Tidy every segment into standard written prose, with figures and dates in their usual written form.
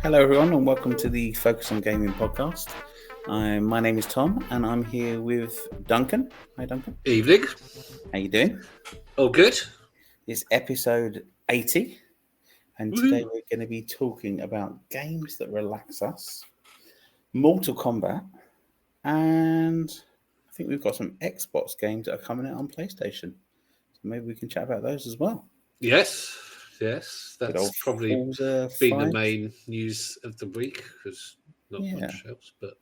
Hello, everyone, and welcome to the Focus on Gaming podcast. My name is Tom, and I'm here with Duncan. Hi, Duncan. Evening. How you doing? Oh, good. It's episode 80, and today we're going to be talking about games that relax us, Mortal Kombat, and I think we've got some Xbox games that are coming out on PlayStation. So maybe we can chat about those as well. Yes. That's probably Forza been 5. the main news of the week because not much else. But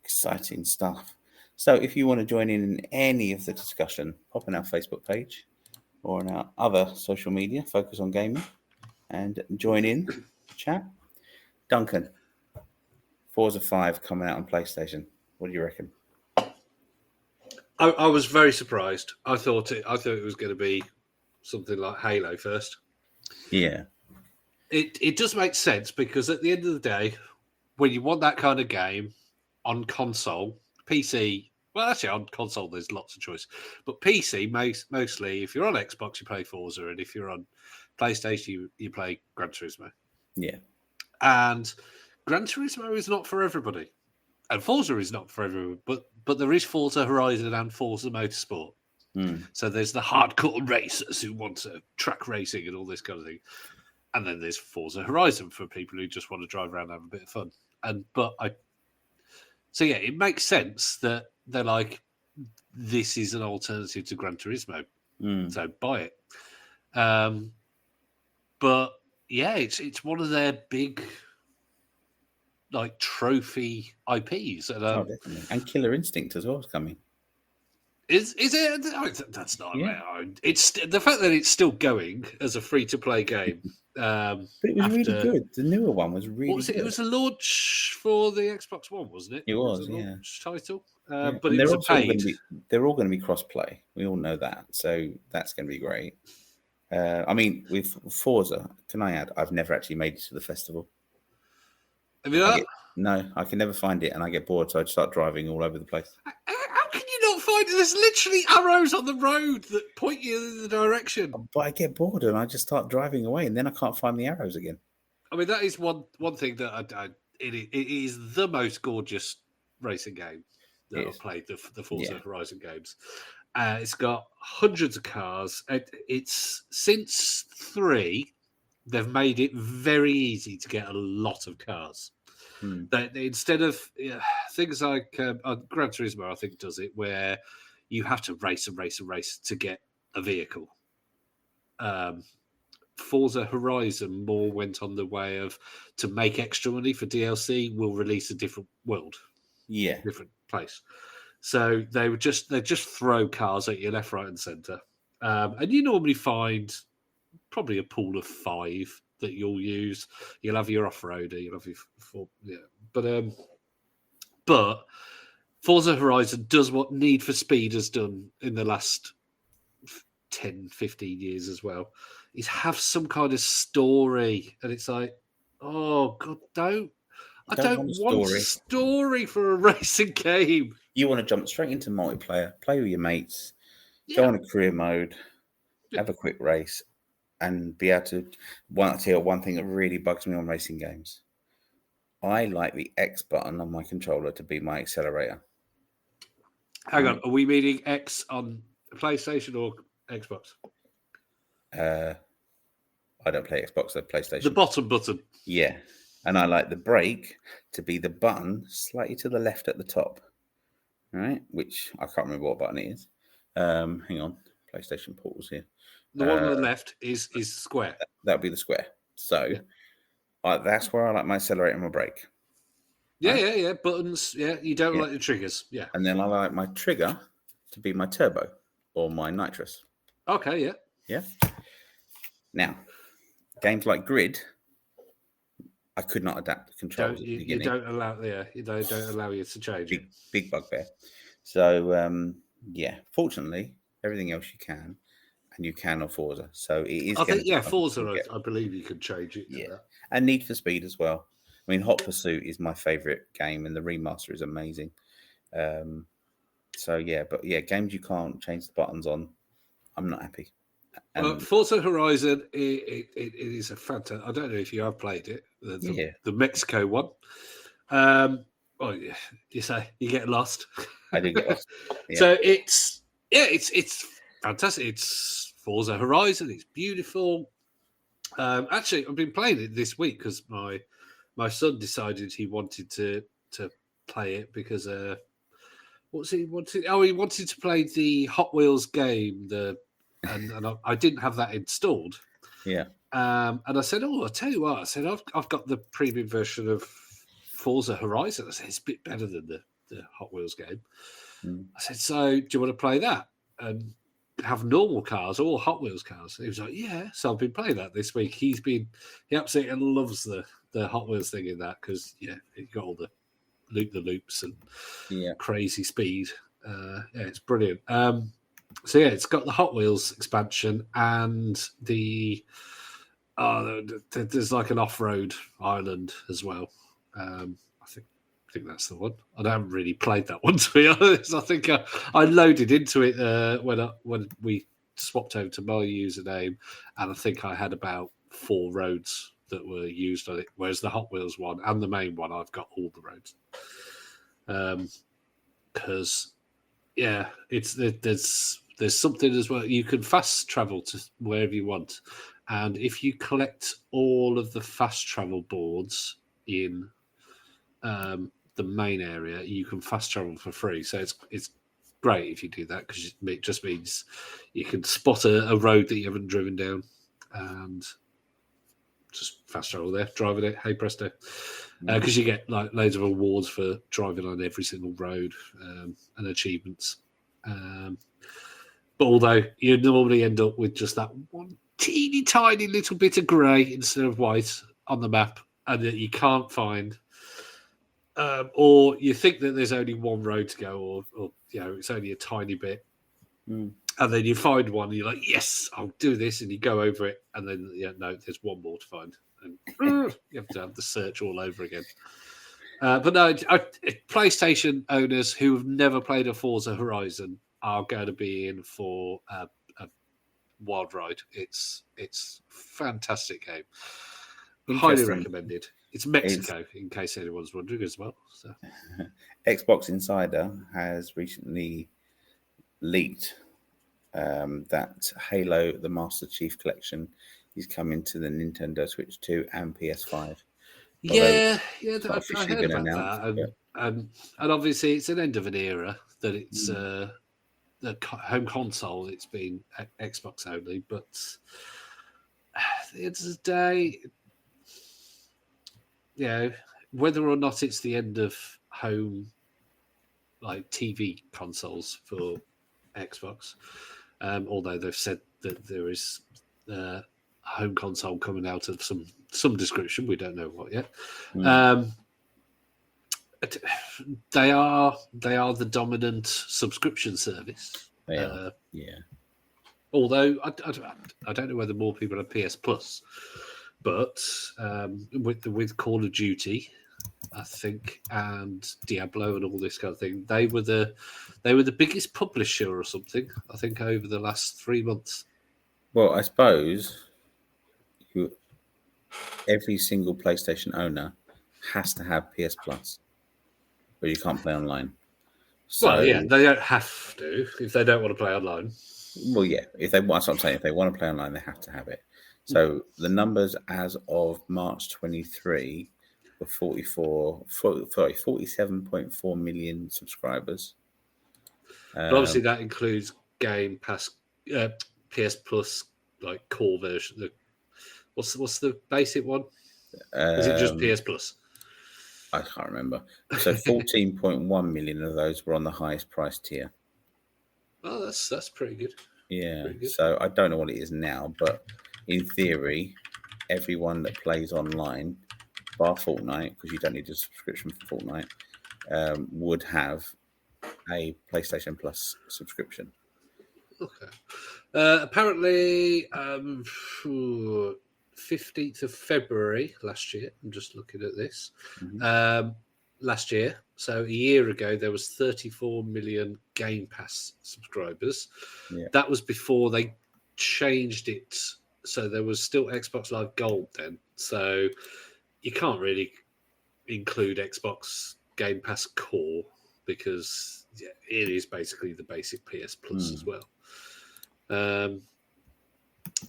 exciting stuff. So if you want to join in any of the discussion, pop on our Facebook page or on our other social media, Focus on Gaming, and join in the chat. Duncan, Forza 5 coming out on PlayStation. What do you reckon? I was very surprised. I thought it was going to be something like Halo first. Yeah. It does make sense because at the end of the day, when you want that kind of game on console, PC, well, actually on console there's lots of choice, but PC mostly, if you're on Xbox you play Forza, and if you're on PlayStation you play Gran Turismo. Yeah. And Gran Turismo is not for everybody, and Forza is not for everyone. But there is Forza Horizon and Forza Motorsport. So there's the hardcore racers who want to track racing and all this kind of thing, and then there's Forza Horizon for people who just want to drive around and have a bit of fun. So it makes sense that they're like, this is an alternative to Gran Turismo, so buy it. But yeah, it's one of their big like trophy IPs, and Killer Instinct as well is coming. Is it? Oh, that's not. Yeah. It's the fact that it's still going as a free-to-play game. But it was really good. The newer one was really good. It was a launch for the Xbox One, wasn't it? It was, a launch title. But it was a paid. They're all going to be cross-play. We all know that. So that's going to be great. I mean, with Forza, can I add, I've never actually made it to the festival. Have you not? No, I can never find it, and I get bored, so I just start driving all over the place. How can you not find it? There's literally arrows on the road that point you in the direction. But I get bored, and I just start driving away, and then I can't find the arrows again. I mean, that is one thing that it is the most gorgeous racing game that I've played, the Forza Horizon games. It's got hundreds of cars. It's since 3, they've made it very easy to get a lot of cars. Instead of things like Gran Turismo, I think does it, where you have to race to get a vehicle. Forza Horizon more went on the way of, to make extra money for DLC, we'll release a different world, different place. So they just throw cars at you left, right, and centre, and you normally find probably a pool of 5 that you'll use. You'll have your off-roader, you'll have your but Forza Horizon does what Need for Speed has done in the last 10, 15 years as well, is have some kind of story. And it's like, oh God, I don't want a story for a racing game. You want to jump straight into multiplayer, play with your mates, go on a career mode, have a quick race, and be able to. I'll tell you one thing that really bugs me on racing games. I like the X button on my controller to be my accelerator. Hang on, are we meaning X on PlayStation or Xbox? I don't play Xbox, I play PlayStation. The bottom button. Yeah. And I like the brake to be the button slightly to the left at the top. All right, which I can't remember what button it is. Hang on, PlayStation Portals here. The one on the left is square. That would be the square. So that's where I like my accelerator and my brake. Yeah. Buttons. Yeah, you don't like the triggers. Yeah. And then I like my trigger to be my turbo or my nitrous. Okay, yeah. Yeah. Now, games like Grid, I could not adapt the controls. You don't allow you to change. Big bugbear. So fortunately, everything else you can, and you can on Forza. So it is. I think Forza. I believe you can change it. Yeah, and Need for Speed as well. I mean, Hot Pursuit is my favorite game, and the remaster is amazing. Games you can't change the buttons on, I'm not happy. Forza Horizon, it is a fantastic. I don't know if you have played it, the Mexico one. You say you get lost. I do get lost. Yeah. So it's fantastic. It's Forza Horizon. It's beautiful. Actually, I've been playing it this week because my son decided he wanted to play it because what's he wanted? Oh, he wanted to play the Hot Wheels game. And I didn't have that installed. Yeah. And I said, I'll tell you what. I said, I've got the premium version of Forza Horizon. I said, it's a bit better than the Hot Wheels game. I said, so do you want to play that and have normal cars or Hot Wheels cars? And he was like, yeah. So I've been playing that this week. He absolutely loves the Hot Wheels thing in that because he got all the loops and crazy speed. It's brilliant. So it's got the Hot Wheels expansion and there's like an off-road island as well. I think that's the one. I haven't really played that one, to be honest. I think I loaded into it when we swapped over to my username, and I think I had about 4 roads that were used on it, whereas the Hot Wheels one and the main one, I've got all the roads. Because there's something as well. You can fast travel to wherever you want, and if you collect all of the fast travel boards in the main area, you can fast travel for free. So it's great if you do that because it just means you can spot a road that you haven't driven down and just fast travel there, driving it. Hey presto! Because you get like loads of awards for driving on every single road and achievements. But although you normally end up with just that one teeny tiny little bit of grey instead of white on the map, and that you can't find, or you think that there's only one road to go, or it's only a tiny bit, and then you find one, and you're like, yes, I'll do this, and you go over it, and then no, there's one more to find, and you have to have the search all over again. But no, PlayStation owners who have never played a Forza Horizon are going to be in for a wild ride. It's a fantastic game. Highly recommended. It's Mexico, in case anyone's wondering as well. So. Xbox Insider has recently leaked that Halo, the Master Chief Collection, is coming to the Nintendo Switch 2 and PS5. I heard about that. And obviously it's an end of an era that it's the home console. It's been Xbox only, but at the end of the day, whether or not it's the end of home like TV consoles for Xbox, although they've said that there is a home console coming out of some description, we don't know what yet. They are the dominant subscription service. They are. Although I don't know whether more people have PS Plus, but with Call of Duty, I think, and Diablo and all this kind of thing, they were the biggest publisher or something, I think, over the last 3 months. Well, I suppose every single PlayStation owner has to have PS Plus, but you can't play online. So, they don't have to if they don't want to play online. Well, if they want, that's what I'm saying. If they want to play online, they have to have it. So the numbers as of March 23 were 47.4 million subscribers. But obviously, that includes Game Pass, PS Plus, like core version. What's the basic one? Is it just PS Plus? I can't remember. So 14.1 million of those were on the highest price tier. Oh, that's pretty good. Yeah. Pretty good. So I don't know what it is now, but in theory, everyone that plays online, bar Fortnite, because you don't need a subscription for Fortnite, would have a PlayStation Plus subscription. Okay. Apparently, 15th of February last year, I'm just looking at this, last year, so a year ago, there was 34 million Game Pass subscribers. Yeah. That was before they changed it so there was still Xbox Live Gold then. So you can't really include Xbox Game Pass Core because it is basically the basic PS Plus as well.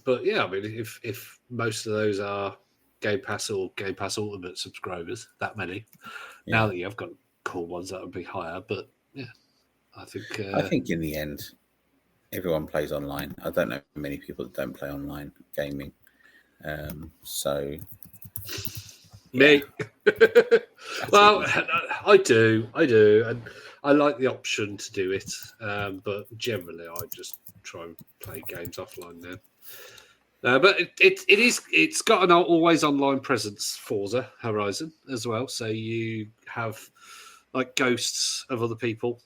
But yeah, I mean, if most of those are Game Pass or Game Pass Ultimate subscribers, that many, now that you've got cool ones, that would be higher. But yeah, I think in the end, everyone plays online. I don't know many people that don't play online gaming. So me. Well, I do, and I like the option to do it. But generally, I just try and play games offline now. But it's got an always online presence, Forza Horizon as well. So you have like ghosts of other people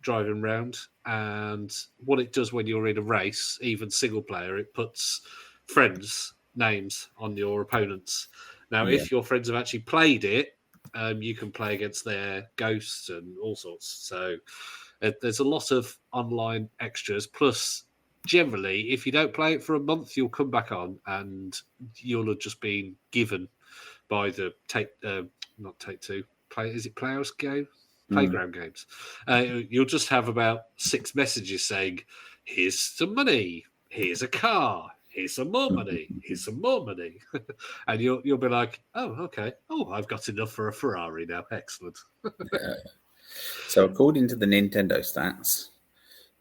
driving around, and what it does when you're in a race, even single player, it puts friends' names on your opponents. Now, if your friends have actually played it, you can play against their ghosts and all sorts. So there's a lot of online extras. Plus, generally, if you don't play it for a month, you'll come back on and you'll have just been given by the Playground games. You'll just have about 6 messages saying, "Here's some money. Here's a car. Here's some more money. Here's some more money," and you'll be like, "Oh, okay. Oh, I've got enough for a Ferrari now. Excellent." So, according to the Nintendo stats,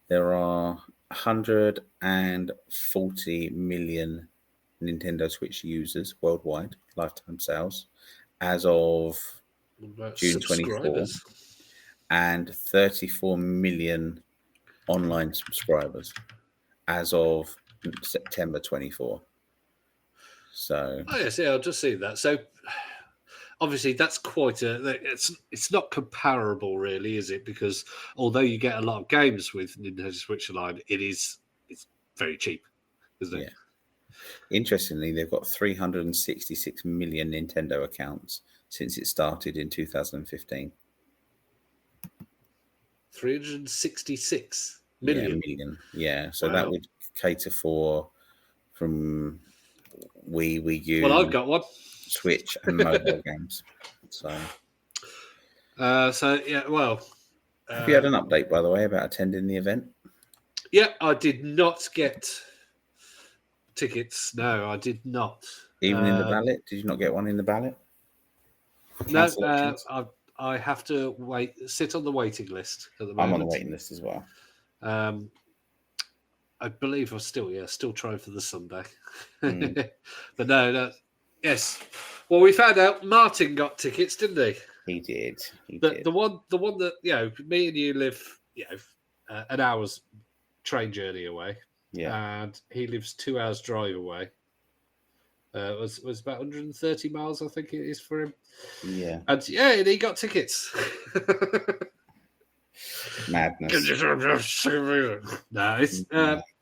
there are 140 million Nintendo Switch users worldwide, lifetime sales, as of June 24, and 34 million online subscribers as of September 24. So, I'll just see that. So, obviously, that's quite it's not comparable, really, is it? Because although you get a lot of games with Nintendo Switch Online, it's very cheap, isn't it? Interestingly, they've got 366 million Nintendo accounts since it started in 2015. 366 million. Yeah. So that would cater for from Wii U. Well, I've got one. Switch and mobile games. So yeah. Well, have you had an update, by the way, about attending the event? Yeah, I did not get tickets. No, I did not. Even in the ballot? Did you not get one in the ballot? No, I have to sit on the waiting list at the moment. I'm on the waiting list as well. I believe I'm still trying for the Sunday. But no. Yes. Well, we found out Martin got tickets, didn't he? He did. The one that me and you live an hour's train journey away. Yeah. And he lives 2 hours drive away. It was about 130 miles, I think it is for him. Yeah. And he got tickets. Madness. No, it's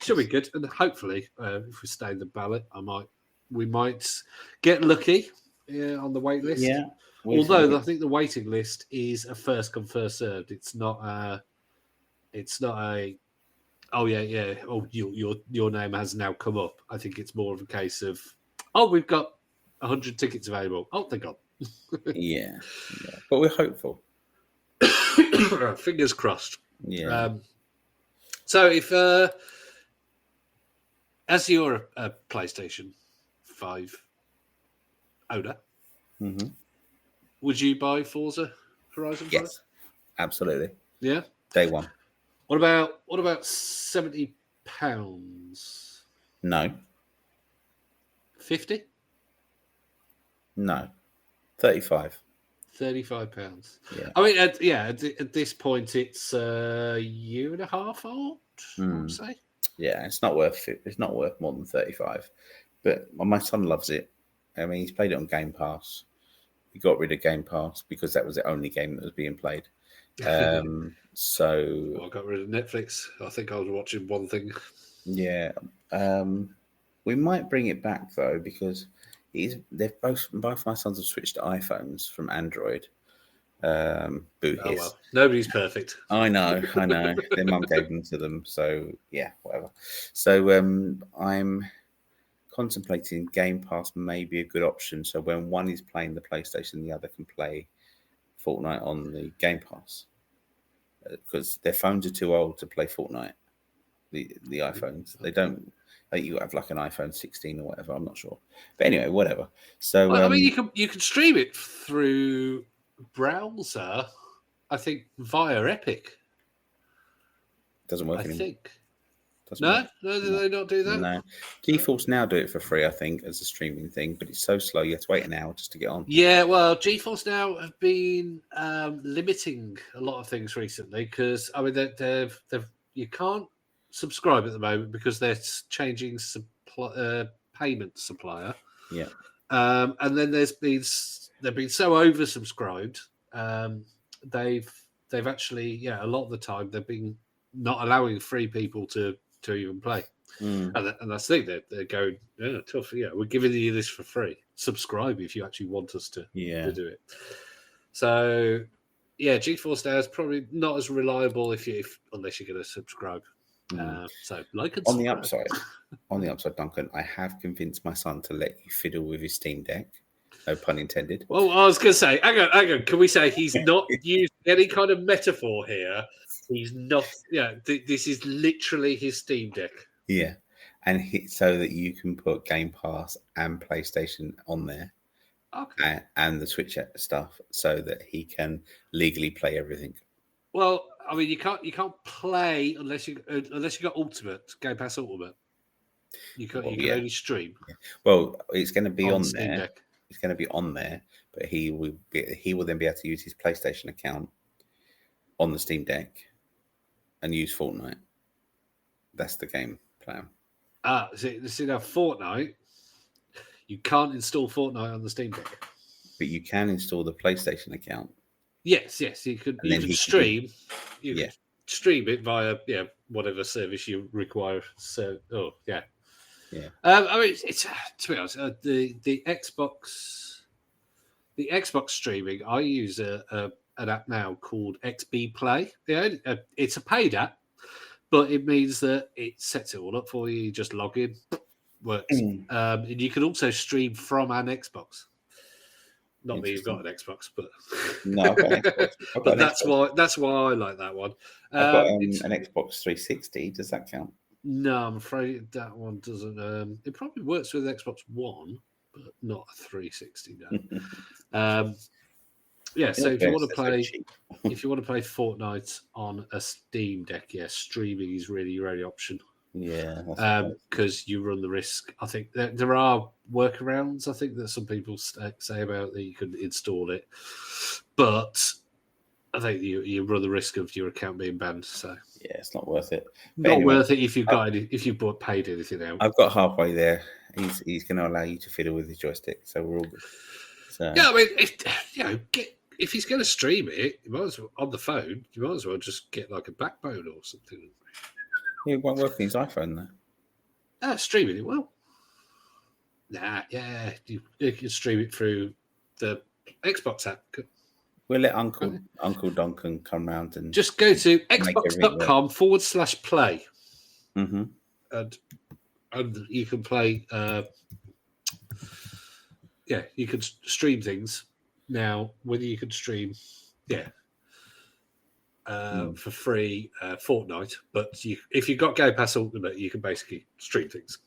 should be good, and hopefully, if we stay in the ballot, we might get lucky on the wait list. Yeah. Although I think the waiting list is a first come first served. It's not a. Oh yeah. Oh, your name has now come up. I think it's more of a case of, we've got 100 tickets available. Oh, they're gone. yeah, but we're hopeful. Fingers crossed. Yeah. So if as you're a PlayStation 5 owner, would you buy Forza Horizon 5? Yes, absolutely. Yeah, day one. What about £70? No. 50? No. 35. £35. Yeah. I mean, at this point, it's a year and a half old, I would say. Yeah, it's not worth it. It's not worth more than 35. But my son loves it. I mean, he's played it on Game Pass. He got rid of Game Pass because that was the only game that was being played. So I got rid of Netflix. I think I was watching one thing. Yeah. We might bring it back though, because both my sons have switched to iPhones from Android. Boo hiss. Well, nobody's perfect. I know. Their mum gave them to them, so yeah, whatever. So I'm contemplating Game Pass may be a good option. So when one is playing the PlayStation, the other can play Fortnite on the Game Pass, because their phones are too old to play Fortnite. The iPhones, they don't. You have like an iPhone 16 or whatever. I'm not sure, but anyway, whatever. So well, I mean, you can stream it through browser. I think via Epic. Doesn't work I anymore. think. Doesn't No, work. do they not do that? No. GeForce Now do it for free, I think, as a streaming thing, but it's so slow you have to wait an hour just to get on. Yeah, well, GeForce Now have been limiting a lot of things recently because I mean they've you can't subscribe at the moment because they're changing payment supplier. Yeah. And then they've been so oversubscribed. They've actually a lot of the time they've been not allowing free people to even play. And that's the thing, they're going, tough. Yeah, we're giving you this for free. Subscribe if you actually want us to do it. So, GeForce Now is probably not as reliable unless you're going to subscribe. So, like and on the upside, Duncan, I have convinced my son to let you fiddle with his Steam Deck. No pun intended. Well, I was going to say, hang on. Can we say he's not using any kind of metaphor here? He's not. This is literally his Steam Deck. Yeah, and so that you can put Game Pass and PlayStation on there, and the Switch stuff, so that he can legally play everything. Well, I mean, you can't play unless you got Ultimate Game Pass Ultimate. You can only stream. Yeah. Well, it's going to be on Steam there. Deck. It's going to be on there, but he will then be able to use his PlayStation account on the Steam Deck and use Fortnite. That's the game plan. See now, Fortnite. You can't install Fortnite on the Steam Deck, but you can install the PlayStation account. Yes, you could. You can stream. You can stream it via whatever service you require. So, yeah. I mean, it's to be honest, the Xbox streaming. I use an app now called XB Play. It's a paid app, but it means that it sets it all up for you. You just log in, works, and you can also stream from an Xbox. Not that you've got an Xbox, but no, I've got an Xbox. But that's why I like that one. I've got an Xbox 360. Does that count? No, I'm afraid that one doesn't. It probably works with Xbox One, but not a 360. No. So if you want to play Fortnite on a Steam Deck, streaming is really your only option. Yeah, because you run the risk. I think there are workarounds. I think that some people say about that you can install it, but I think you run the risk of your account being banned. So yeah, it's not worth it. Not worth it if you've paid anything out. I've got halfway there. He's going to allow you to fiddle with his joystick, so we're all good. So, yeah, I mean, if he's going to stream it, you might as well on the phone. You might as well just get like a backbone or something. It won't work on his iPhone though. Streaming it will. You can stream it through the Xbox app. We'll let Uncle Duncan come round and just go to xbox.com/play. Mm-hmm. And you can play. You can stream things now. Whether you can stream, for free Fortnite, but if you've got Game Pass Ultimate, you can basically stream things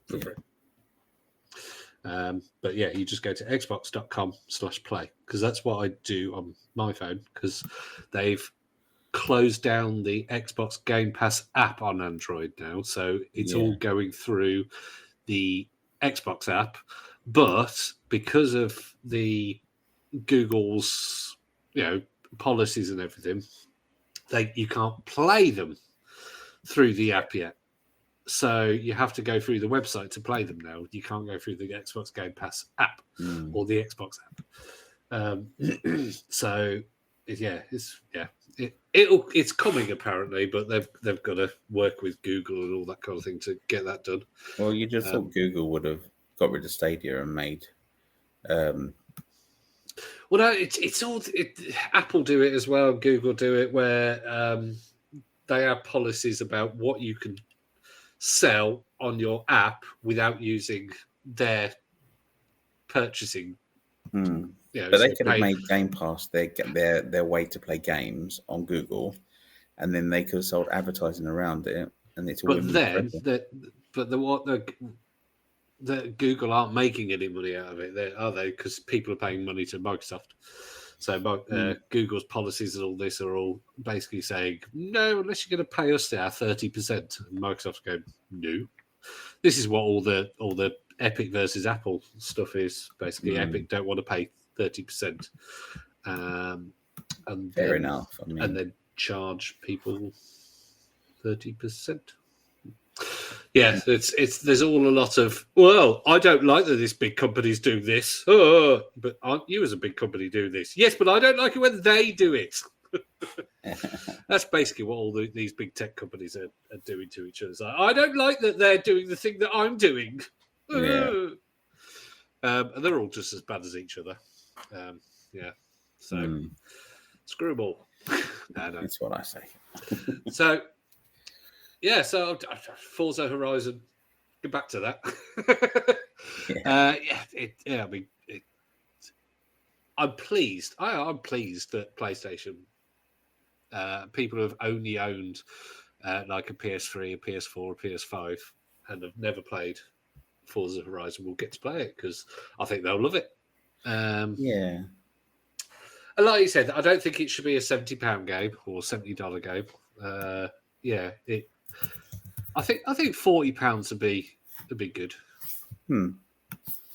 for free. But you just go to xbox.com/play because that's what I do on my phone because they've closed down the Xbox Game Pass app on Android now, so it's all going through the Xbox app. But because of the Google's policies and everything, you can't play them through the app yet. So you have to go through the website to play them now. You can't go through the Xbox Game Pass app or the Xbox app. It's coming apparently, but they've got to work with Google and all that kind of thing to get that done. Well, you just thought Google would have got rid of Stadia and made Well, no, it's all Apple do it as well. Google do it, where they have policies about what you can sell on your app without using their purchasing. But they could have made Game Pass their way to play games on Google, and then they could have sold advertising around it, and it's all. But then, the Google aren't making any money out of it, are they? Because people are paying money to Microsoft. So Google's policies and all this are all basically saying, no, unless you're going to pay us our 30%. And Microsoft's going, no. This is what all the Epic versus Apple stuff is. Basically, Epic don't want to pay 30%. And fair enough. And then charge people 30%. Yeah, there's all a lot of, well, I don't like that this big company's doing this. Oh, but aren't you as a big company doing this? Yes, but I don't like it when they do it. That's basically what all these big tech companies are doing to each other. It's like, I don't like that they're doing the thing that I'm doing. Yeah. And they're all just as bad as each other. So screw them all. That's what I say. So Forza Horizon. Get back to that. I'm pleased. I'm pleased that PlayStation, people who have only owned like a PS3, a PS4, a PS5, and have never played Forza Horizon will get to play it, because I think they'll love it. And like you said, I don't think it should be a £70 game or $70 game. I think £40 would be good.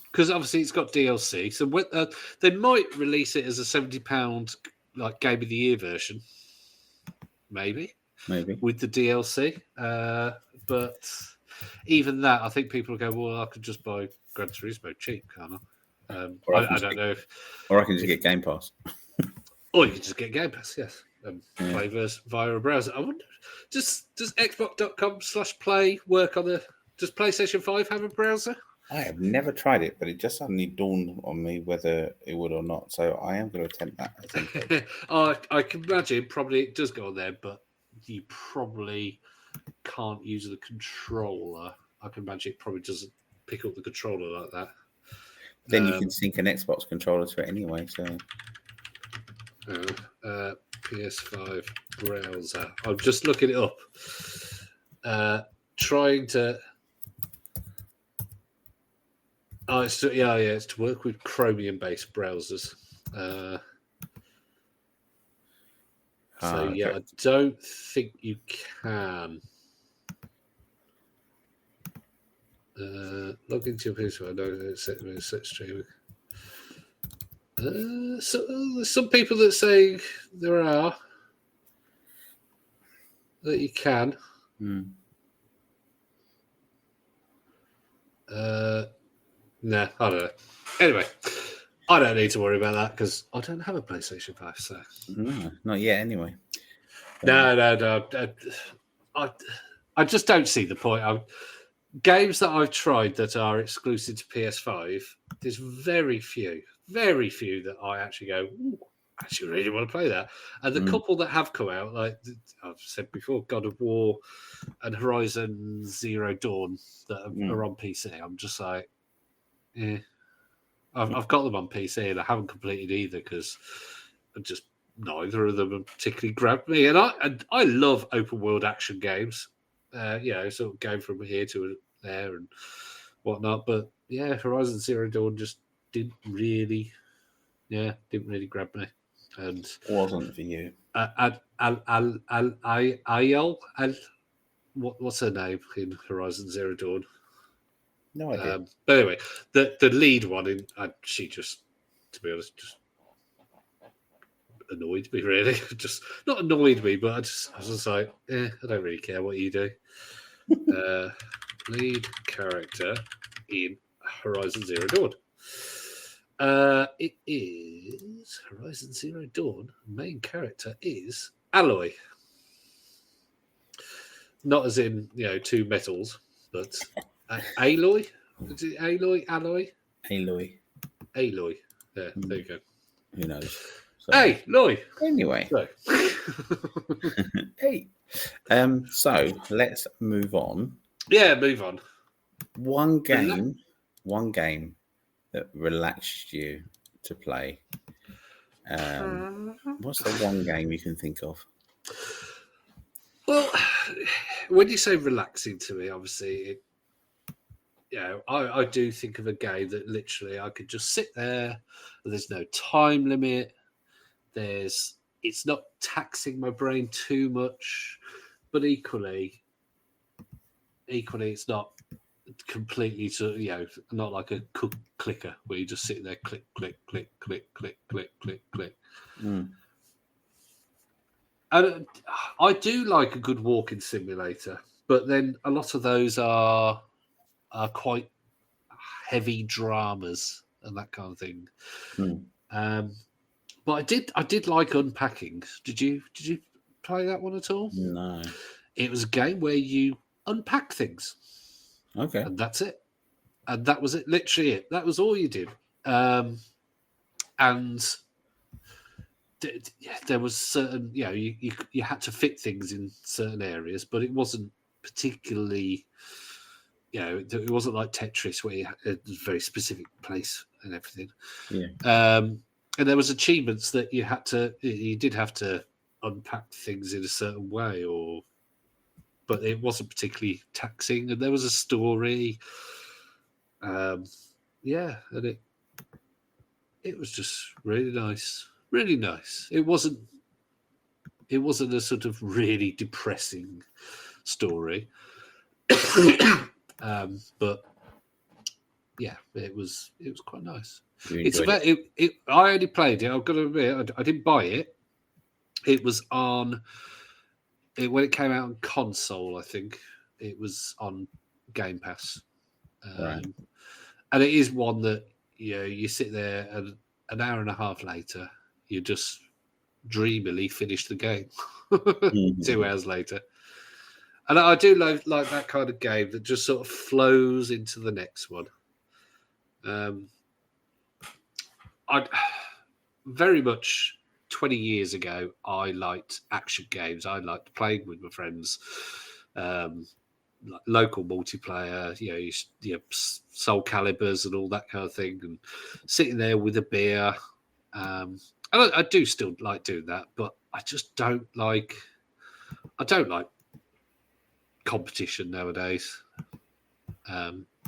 Because obviously it's got DLC, so they might release it as a £70 like Game of the Year version, maybe with the DLC. But even that, I think people will go, well, I could just buy Gran Turismo cheap, can't I? I don't know. Or I can just get Game Pass. Or you can just get Game Pass, yes. Play via a browser. I wonder, does Xbox.com/play work on the... Does PlayStation 5 have a browser? I have never tried it, but it just suddenly dawned on me whether it would or not. So I am going to attempt that. I can imagine probably it does go on there, but you probably can't use the controller. I can imagine it probably doesn't pick up the controller like that. Then you can sync an Xbox controller to it anyway. So PS5 browser. I'm just looking it up. Trying to. Oh, it's to work with Chromium-based browsers. Okay. I don't think you can. Log into your PC. I know it's set streaming. So there's some people that say there are that you can. No, I don't know. Anyway, I don't need to worry about that because I don't have a PlayStation 5. So no, not yet. Anyway, no. I just don't see the point. Games that I've tried that are exclusive to PS5, there's very few that I actually go, ooh, I actually really want to play that. And the couple that have come out, like I've said before, God of War and Horizon Zero Dawn that are on PC, I'm just like, I've got them on PC and I haven't completed either because just neither of them have particularly grabbed me. And I love open world action games, sort of going from here to there and whatnot. But yeah, Horizon Zero Dawn just didn't really grab me. And wasn't for you. What's her name in Horizon Zero Dawn? No idea. But anyway, the lead one, she just, to be honest, just annoyed me, really. Just not annoyed me, but I was just like, I don't really care what you do. Lead character in Horizon Zero Dawn. It is Horizon Zero Dawn. Main character is Aloy. Not as in, two metals, but Aloy? Is it Aloy? Aloy. Aloy. Yeah, there you go. who knows? So, hey, Lloyd. Anyway. So. Hey. So let's move on. Yeah, move on. One game that relaxed you to play. What's the one game you can think of? Well, when you say relaxing to me, obviously, I do think of a game that literally I could just sit there. There's no time limit. It's not taxing my brain too much, but equally, it's not completely not like a clicker where you just sit there, click, click, click, click, click, click, click, click. And I do like a good walking simulator, but then a lot of those are quite heavy dramas and that kind of thing. But I did like Unpacking. Did you play that one at all? No. It was a game where you unpack things. Okay. And that's it. And that was it. Literally it. That was all you did. And there was certain, you had to fit things in certain areas, but it wasn't particularly, it wasn't like Tetris where you had a very specific place and everything. Yeah. And there was achievements that you did have to unpack things in a certain way, but it wasn't particularly taxing. And there was a story. And it was just really nice. Really nice. It wasn't a sort of really depressing story. But yeah, it was quite nice. It's about it. I only played it. I've got to admit, I didn't buy it. It was on when it came out on console. I think it was on Game Pass, right. And it is one that you sit there and an hour and a half later, you just dreamily finish the game. 2 hours later. And I do like that kind of game that just sort of flows into the next one. I very much 20 years ago, I liked action games. I liked playing with my friends, like local multiplayer, Soul Calibers and all that kind of thing, and sitting there with a beer. And I do still like doing that, but I just don't like. I don't like competition nowadays,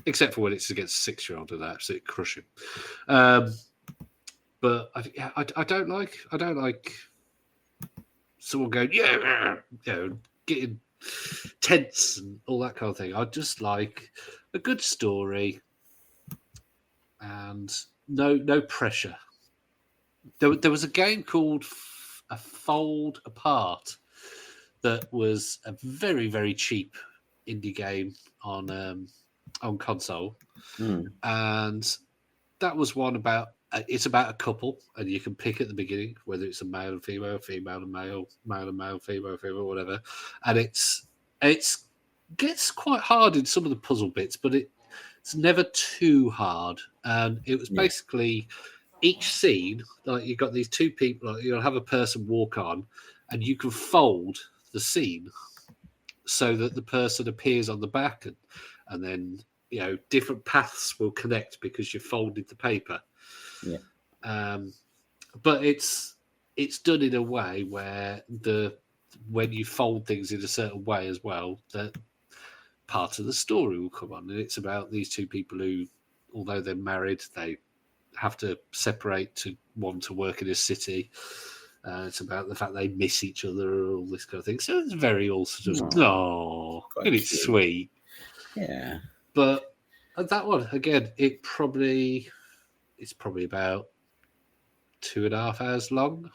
except for when it's against a 6-year-old and I absolutely crush him. But I don't like someone going getting tense and all that kind of thing. I just like a good story and no pressure. There was a game called A Fold Apart that was a very, very cheap indie game on console, and that was one about. It's about a couple, and you can pick at the beginning whether it's a male and female, female and male, male and male, female, female, whatever. And it's gets quite hard in some of the puzzle bits, but it's never too hard. And it was basically each scene, like you've got these two people, like you'll have a person walk on, and you can fold the scene so that the person appears on the back, and then different paths will connect because you folded the paper. Yeah. But it's done in a way where when you fold things in a certain way as well, that part of the story will come on, and it's about these two people who, although they're married, they have to separate to want to work in a city. It's about the fact they miss each other, all this kind of thing. So it's very all sort of and it's sweet. Yeah. But that one again, it's probably about 2.5 hours long.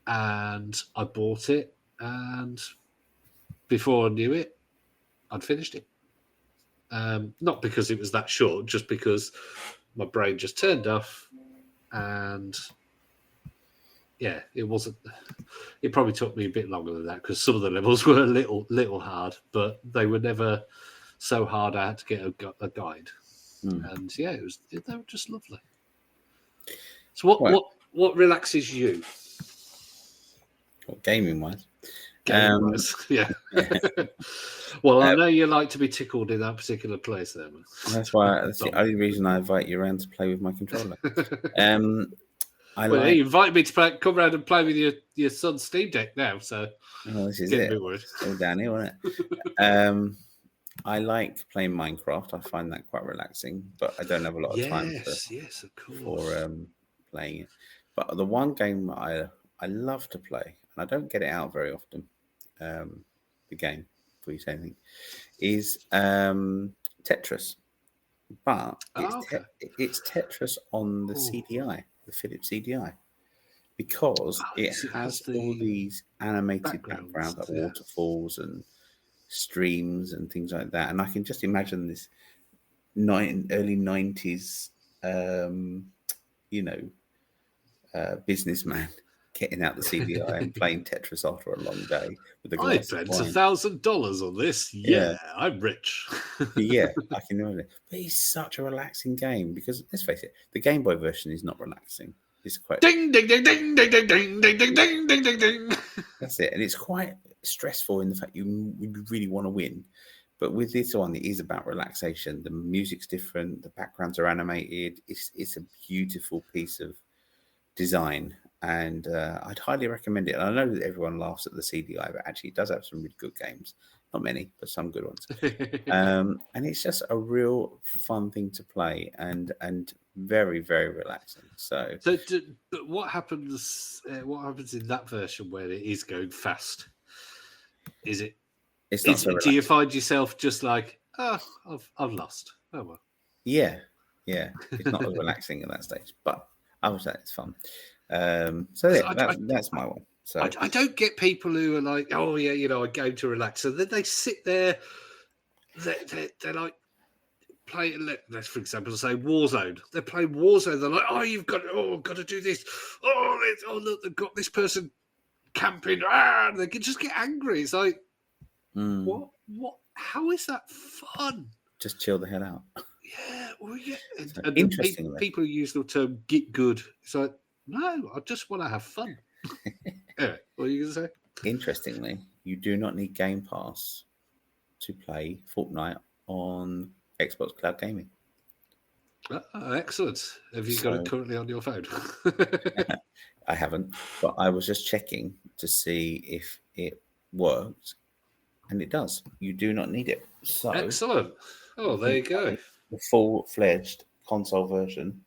And I bought it, and before I knew it, I'd finished it. Not because it was that short, just because my brain just turned off, and it wasn't. It probably took me a bit longer than that because some of the levels were a little hard, but they were never so hard I had to get a guide. And they were just lovely. So what relaxes you? Gaming wise. Yeah. Well, I know you like to be tickled in that particular place there, man. That's the only reason I invite you around to play with my controller. You invited me to come around and play with your son's Steam Deck now, so this is get it. A bit worried. It's all down here, isn't it? I like playing Minecraft. I find that quite relaxing, but I don't have a lot of time for playing it. But the one game I love to play, and I don't get it out very often, the game, before you say anything, is Tetris. But it's Tetris on the CDI, the Philips CDI, because it has all these animated backgrounds like waterfalls and streams and things like that. And I can just imagine this early 90s, businessman getting out the CDI and playing Tetris after a long day with a glass of wine. I spent $1,000 on this. Yeah, I'm rich. Yeah, I can imagine. But it's such a relaxing game because, let's face it, the Game Boy version is not relaxing. It's quite ding ding ding ding ding ding ding ding ding ding ding ding ding. That's it, and it's quite stressful in the fact you really want to win. But with this one, it is about relaxation. The music's different. The backgrounds are animated. It's a beautiful piece of design. And I'd highly recommend it. And I know that everyone laughs at the CDI, but actually it does have some really good games. Not many, but some good ones. And it's just a real fun thing to play and very, very relaxing. So but what happens in that version where it is going fast? Is it? It's not so do you find yourself just like, I've lost? Oh well. Yeah. It's not as relaxing at that stage, but I would say it's fun. That's my one. So I don't get people who are like, oh yeah, I go to relax, and then they sit there. They're like playing. Let's for example say Warzone. They're playing Warzone. They're like, I've got to do this. Look, they've got this person camping. And they can just get angry. It's like, what? How is that fun? Just chill the hell out. Yeah, well, yeah. And interesting. People who use the term "get good." It's like, no, I just want to have fun. Anyway, what are you going to say? Interestingly, you do not need Game Pass to play Fortnite on Xbox Cloud Gaming. Oh, excellent. Have you got it currently on your phone? I haven't, but I was just checking to see if it worked, and it does. You do not need it. So excellent. Oh, there you go. The full-fledged console version.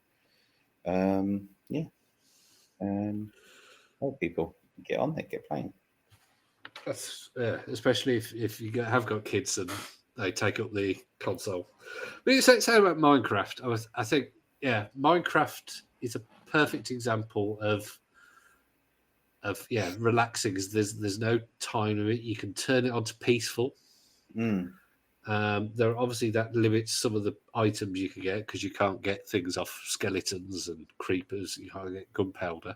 People get on there, get playing. That's especially if you have got kids and they take up the console. But you say about Minecraft. I think Minecraft is a perfect example of relaxing. There's no time limit. You can turn it on to peaceful. There are obviously that limits some of the items you can get because you can't get things off skeletons and creepers. You can't get gunpowder,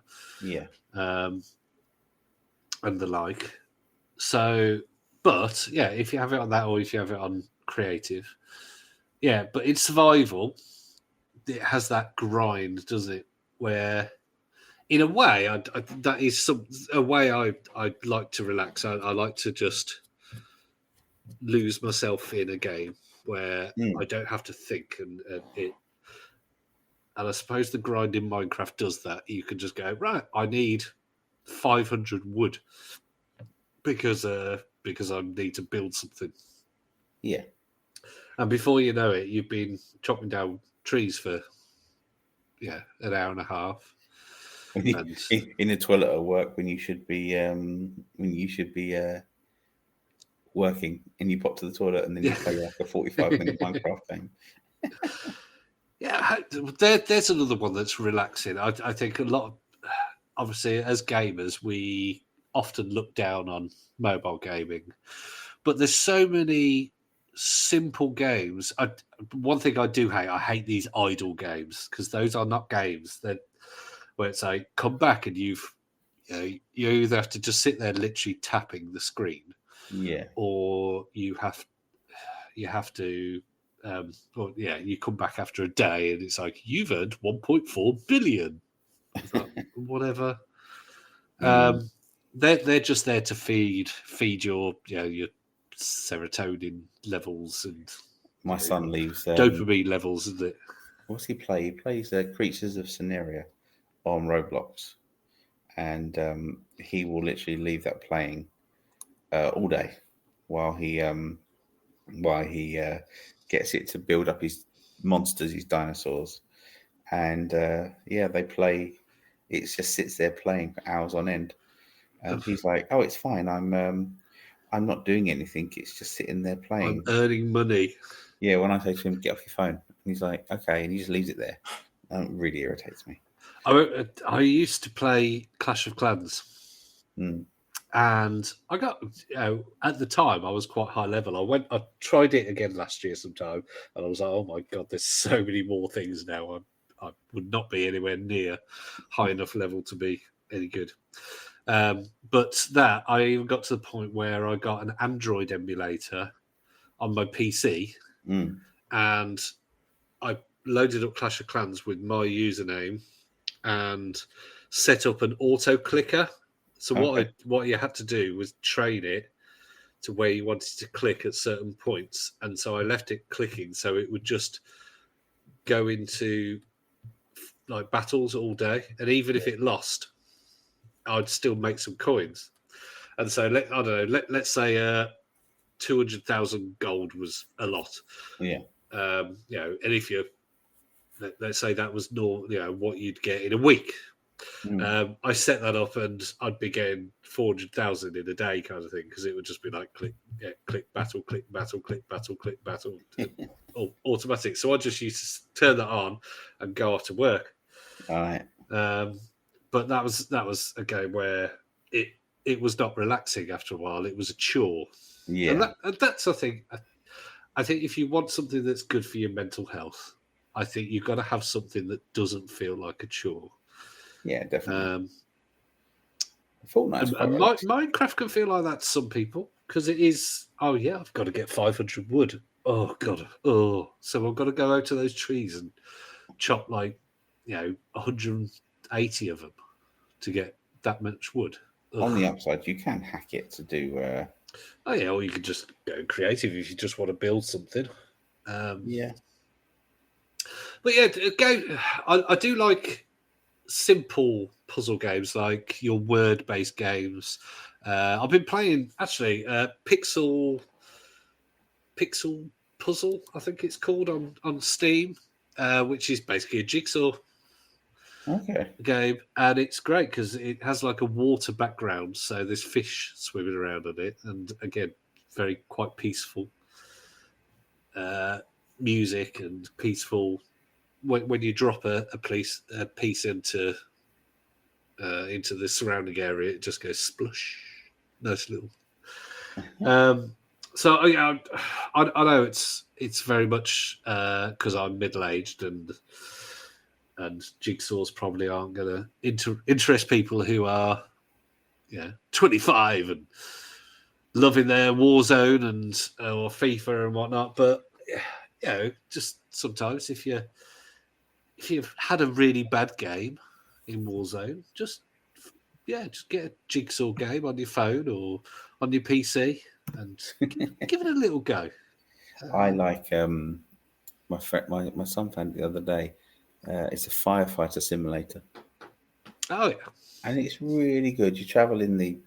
and the like. So, but if you have it on that or if you have it on creative, but in survival, it has that grind, doesn't it? Where, in a way, that is a way I'd like to relax. I like to just lose myself in a game where I don't have to think, and I suppose the grind in Minecraft does that. You can just go, right, I need 500 wood because I need to build something. Yeah. And before you know it, you've been chopping down trees for an hour and a half. In a toilet at work when you should be working, and you pop to the toilet and then you play like a 45-minute Minecraft game. There's another one that's relaxing. I think a lot of, obviously, as gamers, we often look down on mobile gaming, but there's so many simple games. One thing I do hate, I hate these idle games because those are not games where it's like, come back and you either have to just sit there literally tapping the screen, or you have to you come back after a day and it's like, you've earned 1.4 billion. It's like, whatever. Mm. They're just there to feed your your serotonin levels and My son leaves dopamine levels, isn't it? What's he play? He plays Creatures of Scenaria on Roblox, and he will literally leave that playing all day while he gets it to build up his monsters, his dinosaurs, and they play. It just sits there playing for hours on end, and he's like, "Oh, it's fine. I'm not doing anything. It's just sitting there playing. I'm earning money." Yeah, when I say to him, "Get off your phone," and he's like, "Okay," and he just leaves it there. It really irritates me. I used to play Clash of Clans. Mm. And I got, at the time I was quite high level. I tried it again last year sometime, and I was like, oh my god, there's so many more things now. I would not be anywhere near high enough level to be any good. But that I even got to the point where I got an Android emulator on my PC, and I loaded up Clash of Clans with my username and set up an auto clicker. So what you had to do was train it to where you wanted to click at certain points, and so I left it clicking, so it would just go into like battles all day, and even if it lost, I'd still make some coins. And so let's say 200,000 gold was a lot. Yeah. And if you let's say that was what you'd get in a week. I set that up, and I'd be getting 400,000 in a day, kind of thing, because it would just be like click battle, click battle, click battle, click battle, all automatic. So I just used to turn that on and go off to work. All right. But that was a game where it was not relaxing after a while. It was a chore. Yeah. And that's I think if you want something that's good for your mental health, I think you've got to have something that doesn't feel like a chore. Yeah, definitely. Minecraft can feel like that to some people, because it is. Oh yeah, I've got to get 500 wood. Oh god. Oh, so I've got to go out to those trees and chop 180 of them to get that much wood. Ugh. On the upside, you can hack it to do. Oh yeah, or you could just go creative if you just want to build something. Yeah. But yeah, I do like simple puzzle games, like your word-based games. I've been playing actually Pixel Puzzle, I think it's called, on Steam, which is basically a jigsaw game, and it's great because it has like a water background, so there's fish swimming around on it, and again, quite peaceful music and peaceful. When you drop a piece into the surrounding area, it just goes splush. Nice little. So I know it's very much because I'm middle aged, and jigsaws probably aren't going to interest people who are 25 and loving their Warzone and or FIFA and whatnot. But just sometimes if you've had a really bad game in Warzone, just get a jigsaw game on your phone or on your PC and give it a little go. I like my son found it the other day. It's a firefighter simulator. Oh yeah, and it's really good. You travel in the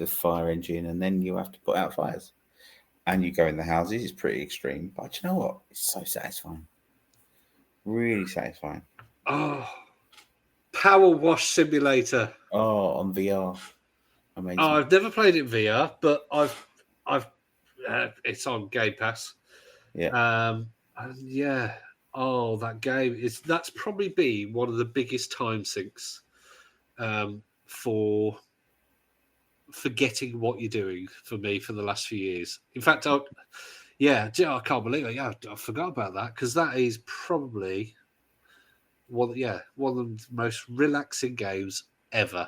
fire engine, and then you have to put out fires, and you go in the houses. It's pretty extreme, but you know what? It's so satisfying. Really satisfying. Oh, Power Wash Simulator. Oh, on VR. Amazing. Oh, I've never played it in VR, but I've it's on Game Pass. Yeah. And yeah. Oh, that game that's probably been one of the biggest time sinks for forgetting what you're doing for me for the last few years. In fact, I can't believe it. Yeah, I forgot about that, because that is probably one of the most relaxing games ever.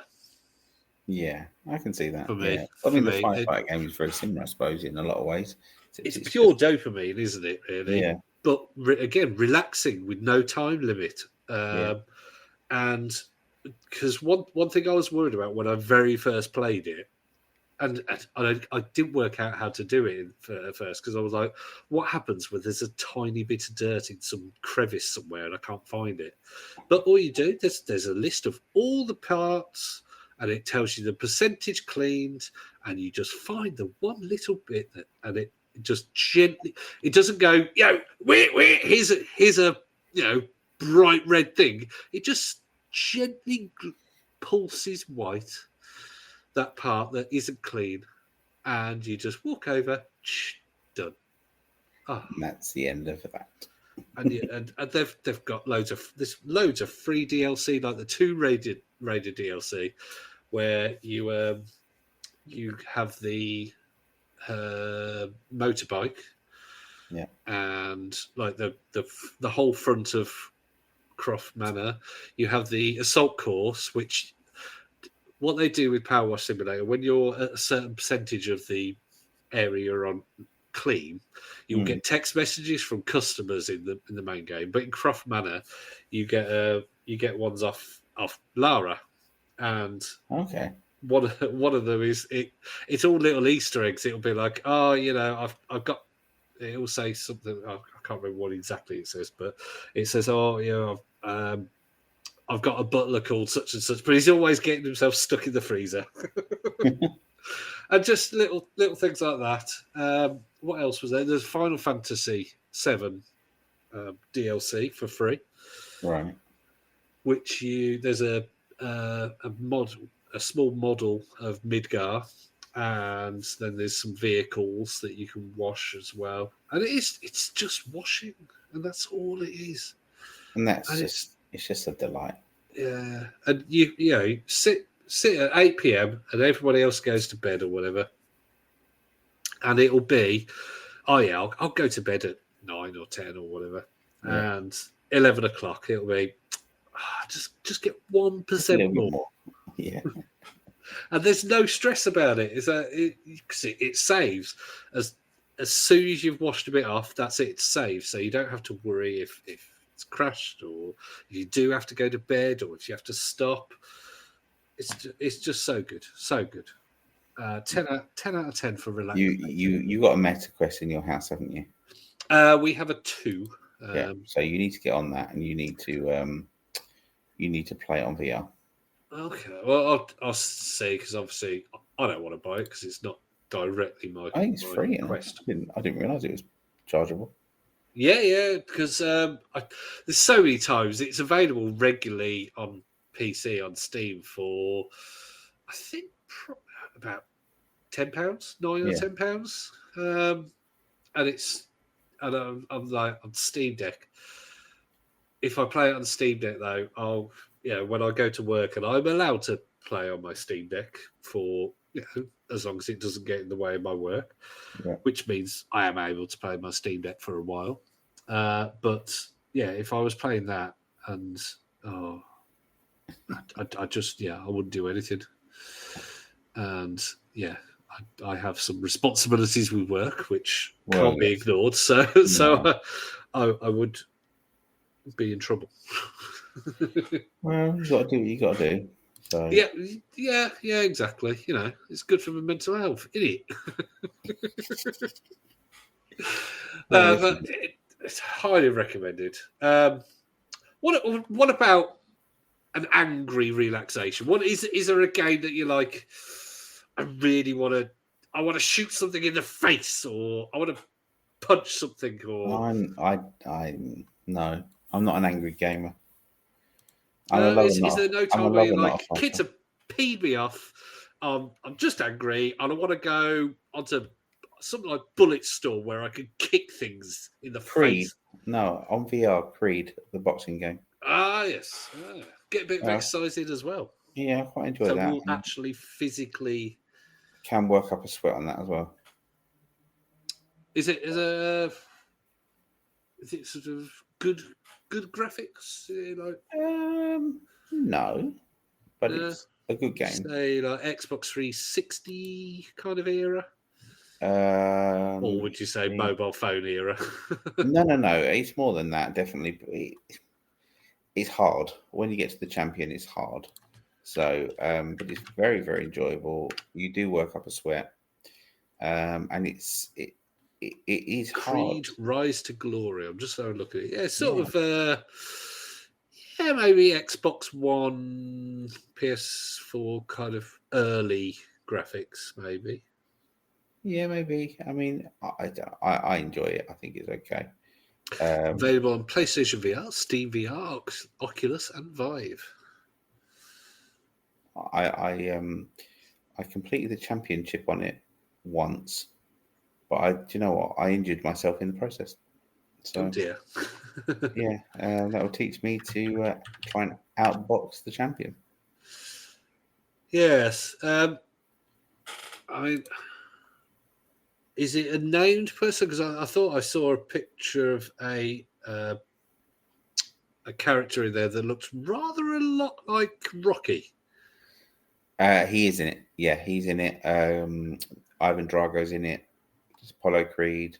Yeah, I can see that. For me, yeah. I mean, the firefighter game is very similar, I suppose, in a lot of ways. It's pure dopamine, isn't it? Really. Yeah. But again, relaxing with no time limit. And because one thing I was worried about when I very first played it, and I didn't work out how to do it at first, because I was like, what happens when there's a tiny bit of dirt in some crevice somewhere and I can't find it? But all you do, there's a list of all the parts, and it tells you the percentage cleaned, and you just find the one little bit and it just gently, it doesn't go, wait, here's a bright red thing. It just gently pulses white that part that isn't clean, and you just walk over, done. Oh. And that's the end of that. And they've got loads of free DLC, like the 2 rated DLC, where you have the motorbike, and like the whole front of Croft Manor. You have the assault course, which what they do with Power Wash Simulator, when you're at a certain percentage of the area you're on clean, you'll get text messages from customers in the main game. But in Croft Manor, you get ones off Lara, and one of them is it's all little Easter eggs. It'll be like, I've got. It will say something. I can't remember what exactly it says, but it says, I've got a butler called such and such, but he's always getting himself stuck in the freezer. And just little things like that. What else was there? There's Final Fantasy VII DLC for free, right? Which there's a small model of Midgar, and then there's some vehicles that you can wash as well. And it's just washing, and that's all it is. And it's just a delight. Yeah, and you sit at 8 p.m. and everybody else goes to bed or whatever, and it'll be, I'll go to bed at 9 or 10 or whatever, and 11 o'clock it'll be, just get 1% more. Yeah. And there's no stress about it. It saves as soon as you've washed a bit off. That's it. It's saved, so you don't have to worry if it's crashed, or if you do have to go to bed, or if you have to stop. It's just so good, so good. 10 out of 10 for relaxing. You got a MetaQuest in your house, haven't you? We have a 2. So you need to get on that, and you need to play it on VR. Okay, well I'll see, because obviously I don't want to buy it because it's not directly my. I think it's free. Quest. I didn't realize it was chargeable. Yeah, because there's so many times it's available regularly on PC on Steam for, I think, about £10, £9 or £10, and I'm like on Steam Deck. If I play it on Steam Deck, though, when I go to work, and I'm allowed to play on my Steam Deck for as long as it doesn't get in the way of my work, which means I am able to play my Steam Deck for a while. But if I was playing that, and I wouldn't do anything. And I have some responsibilities with work which can't be ignored. So I would be in trouble. Well, you got to do what you got to do. So. Yeah, exactly. It's good for my mental health, isn't it? But it's highly recommended. What about an angry relaxation? What is there a game that you like? I really want to shoot something in the face, or I want to punch something, or no, I'm not an angry gamer. Is there no time where you're like, kids have peed me off, I'm just angry, and I want to go onto something like Bulletstorm where I can kick things in the face? No, on VR, Creed, the boxing game. Yes. Get a bit of exercise in as well. Yeah, I quite enjoy that. We'll actually physically... Can work up a sweat on that as well. Is it sort of good graphics? No, but it's a good game. Say like Xbox 360 kind of era, or would you say mobile phone era? No. It's more than that, definitely. it's hard. When you get to the champion, it's hard. So, but it's very, very enjoyable. You do work up a sweat, and it is Creed hard. Rise to Glory. I'm just having a look at it. Yeah, sort of. Yeah, maybe Xbox One, PS4 kind of early graphics, maybe. Yeah, maybe. I mean, I enjoy it. I think it's okay. Available on PlayStation VR, Steam VR, Oculus, and Vive. I completed the championship on it once, but do you know what? I injured myself in the process. So, oh dear. Yeah, that will teach me to try and outbox the champion. Yes. I mean, is it a named person? Because I thought I saw a picture of a character in there that looks rather a lot like Rocky. He is in it. Yeah, he's in it. Ivan Drago's in it. Apollo Creed.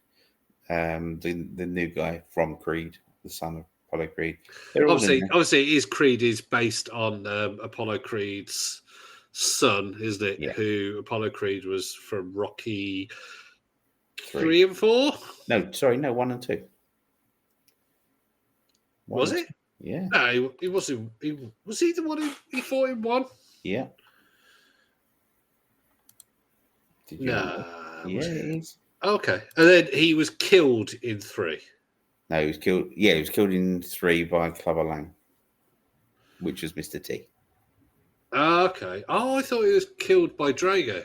The new guy from Creed, the son of Apollo Creed. Obviously, his Creed is based on Apollo Creed's son, isn't it? Yeah. Who Apollo Creed was from Rocky 3 and 4? No, sorry, no, 1 and 2. Was it? Yeah. No, he wasn't. Was he the one who he fought in 1? Yeah. Did you? No. Yeah, it is. Okay, and then he was killed in 3. No, he was killed. Yeah, he was killed in 3 by Clubber Lang, which was Mr. T. Okay. Oh, I thought he was killed by Drago.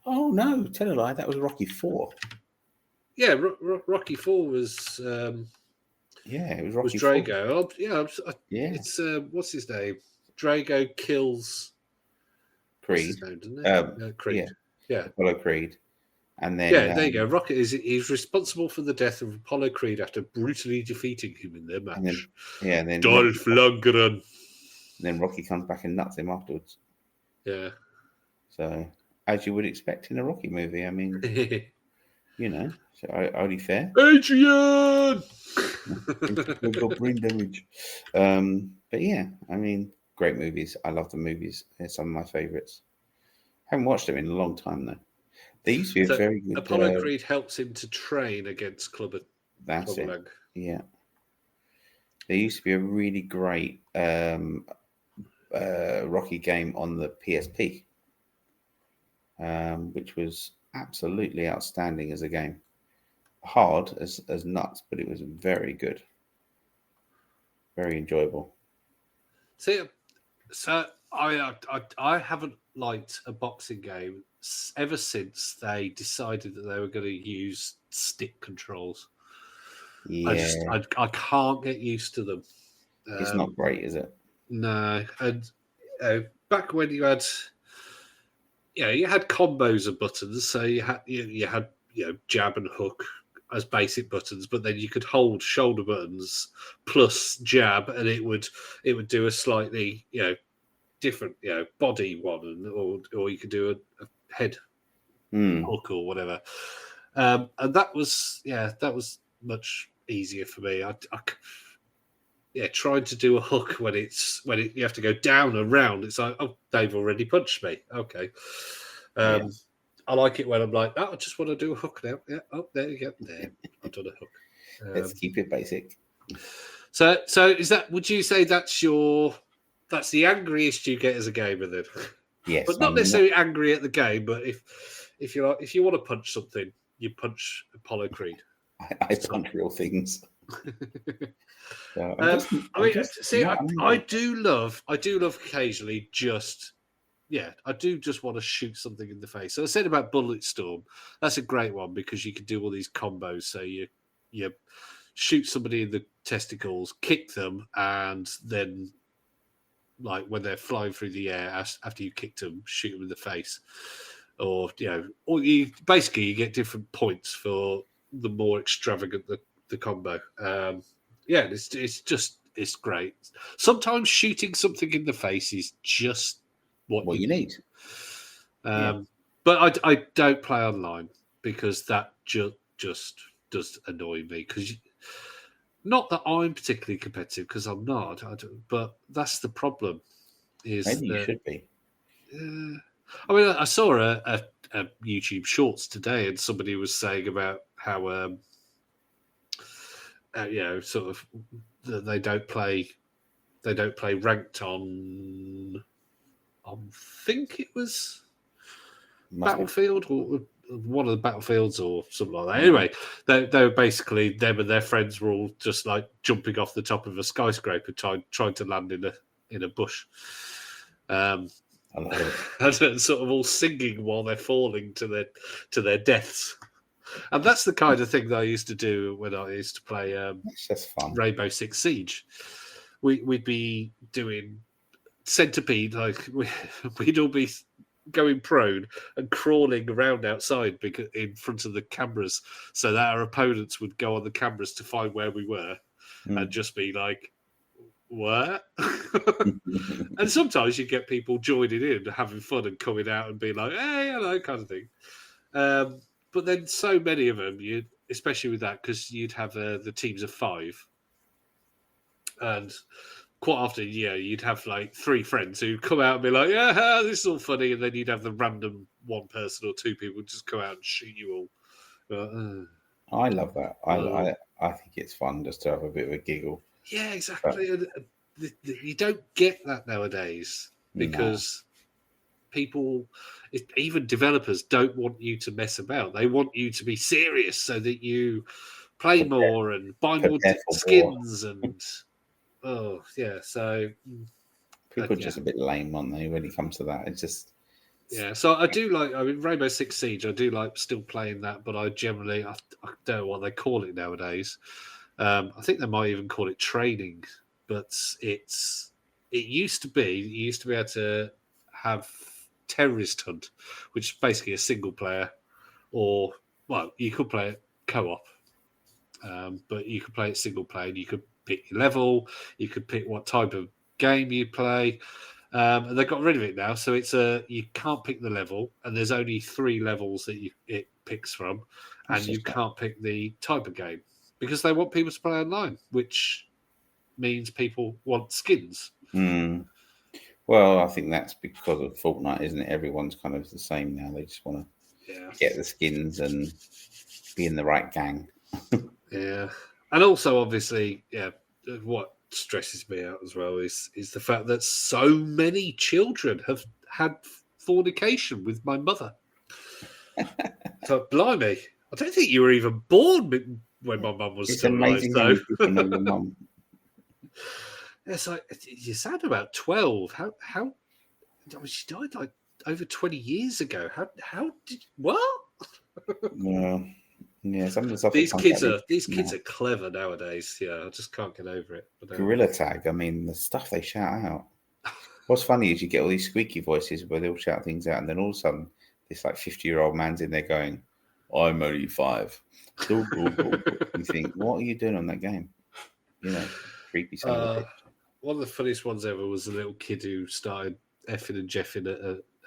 Oh no, tell a lie. That was Rocky 4. Yeah, Rocky 4 was. Yeah, it was Rocky. Was Drago? 4. Yeah. It's what's his name? Drago kills Creed. What's his name, doesn't it? Creed. Yeah. Apollo Creed. And then there you go. Rocket is responsible for the death of Apollo Creed after brutally defeating him in their match. And then Dolph Lundgren. Then Rocky comes back and nuts him afterwards. Yeah. So, as you would expect in a Rocky movie, I mean, so only fair. Adrian! We've got brain damage. But yeah, I mean, great movies. I love the movies. They're some of my favourites. Haven't watched them in a long time, though. They used to be a very good... Apollo Creed helps him to train against Clubber. That's Clubber it. Lang. Yeah. There used to be a really great Rocky game on the PSP, which was absolutely outstanding as a game. Hard as nuts, but it was very good. Very enjoyable. See, so I haven't liked a boxing game ever since they decided that they were going to use stick controls. Yeah, I can't get used to them. It's not great, is it? No, and back when you had, you had combos of buttons, so you had jab and hook as basic buttons, but then you could hold shoulder buttons plus jab, and it would do a slightly different body one, or you could do a head hook or whatever, and that was much easier for me. Trying to do a hook when you have to go down and round, it's like, oh, they've already punched me. Okay. I like it when I'm like, oh, I just want to do a hook now. Yeah. Oh, there you go. There, I've done a hook. Let's keep it basic. So is that? Would you say that's the angriest you get as a gamer then? Yes, but not necessarily angry at the game. But if you want to punch something, you punch Apollo Creed. I punch real things. I do love occasionally just. Yeah, I do just want to shoot something in the face. So I said about Bulletstorm. That's a great one because you can do all these combos. So you shoot somebody in the testicles, kick them, and then, like, when they're flying through the air after you kicked them, shoot them in the face. Or you get different points for the more extravagant the combo. It's great. Sometimes shooting something in the face is just what you need. But I don't play online because that just does annoy me, because Not that I'm particularly competitive, because I'm not. But that's the problem. Maybe you should be. I mean, I saw a YouTube Shorts today, and somebody was saying about how sort of they don't play ranked on. I think it was Battlefield or one of the Battlefields or something like that. Anyway, they were basically, them and their friends were all just like jumping off the top of a skyscraper, trying to land in a bush. I love it. And sort of all singing while they're falling to their deaths. And that's the kind of thing that I used to do when I used to play Rainbow Six Siege. We'd be doing centipede, like we'd all be going prone and crawling around outside because in front of the cameras, so that our opponents would go on the cameras to find where we were and just be like, what? And sometimes you get people joining in, having fun and coming out and being like, hey, hello, kind of thing. But then so many of them, especially with that, because you'd have the teams of 5, and quite often, you'd have like 3 friends who'd come out and be like, yeah, this is all funny. And then you'd have the random 1 person or 2 people just come out and shoot you all. I love that. I think it's fun just to have a bit of a giggle. Yeah, exactly. You don't get that nowadays because people, even developers, don't want you to mess about. They want you to be serious so that you play more and buy more skins and... Oh, yeah, so... People are just a bit lame, aren't they, when it comes to that? It's just... Yeah, so I do like... I mean, Rainbow Six Siege, I do like still playing that, but I generally... I don't know what they call it nowadays. I think they might even call it training, but it used to be... You used to be able to have Terrorist Hunt, which is basically a single player, or... Well, you could play it co-op, but you could play it single player, and you could pick your level, you could pick what type of game you play, and they got rid of it now, so it's you can't pick the level, and there's only 3 levels that it picks from, and you can't pick the type of game because they want people to play online, which means people want skins. Well, I think that's because of Fortnite, isn't it? Everyone's kind of the same now. They just want to get the skins and be in the right gang. Yeah. And also, obviously, what stresses me out as well is the fact that so many children have had fornication with my mother. So, blimey, I don't think you were even born when my mum was still alive. So. It's like, you sound about 12. How? I mean, she died like over 20 years ago. How did... What? Yeah, some of the stuff these kids are clever nowadays. Yeah, I just can't get over it. Gorilla tag. I mean, the stuff they shout out. What's funny is you get all these squeaky voices where they'll shout things out, and then all of a sudden, this like 50-year-old man's in there going, "I'm only 5." You think, what are you doing on that game? Creepy son of a bitch. One of the funniest ones ever was a little kid who started effing and jeffing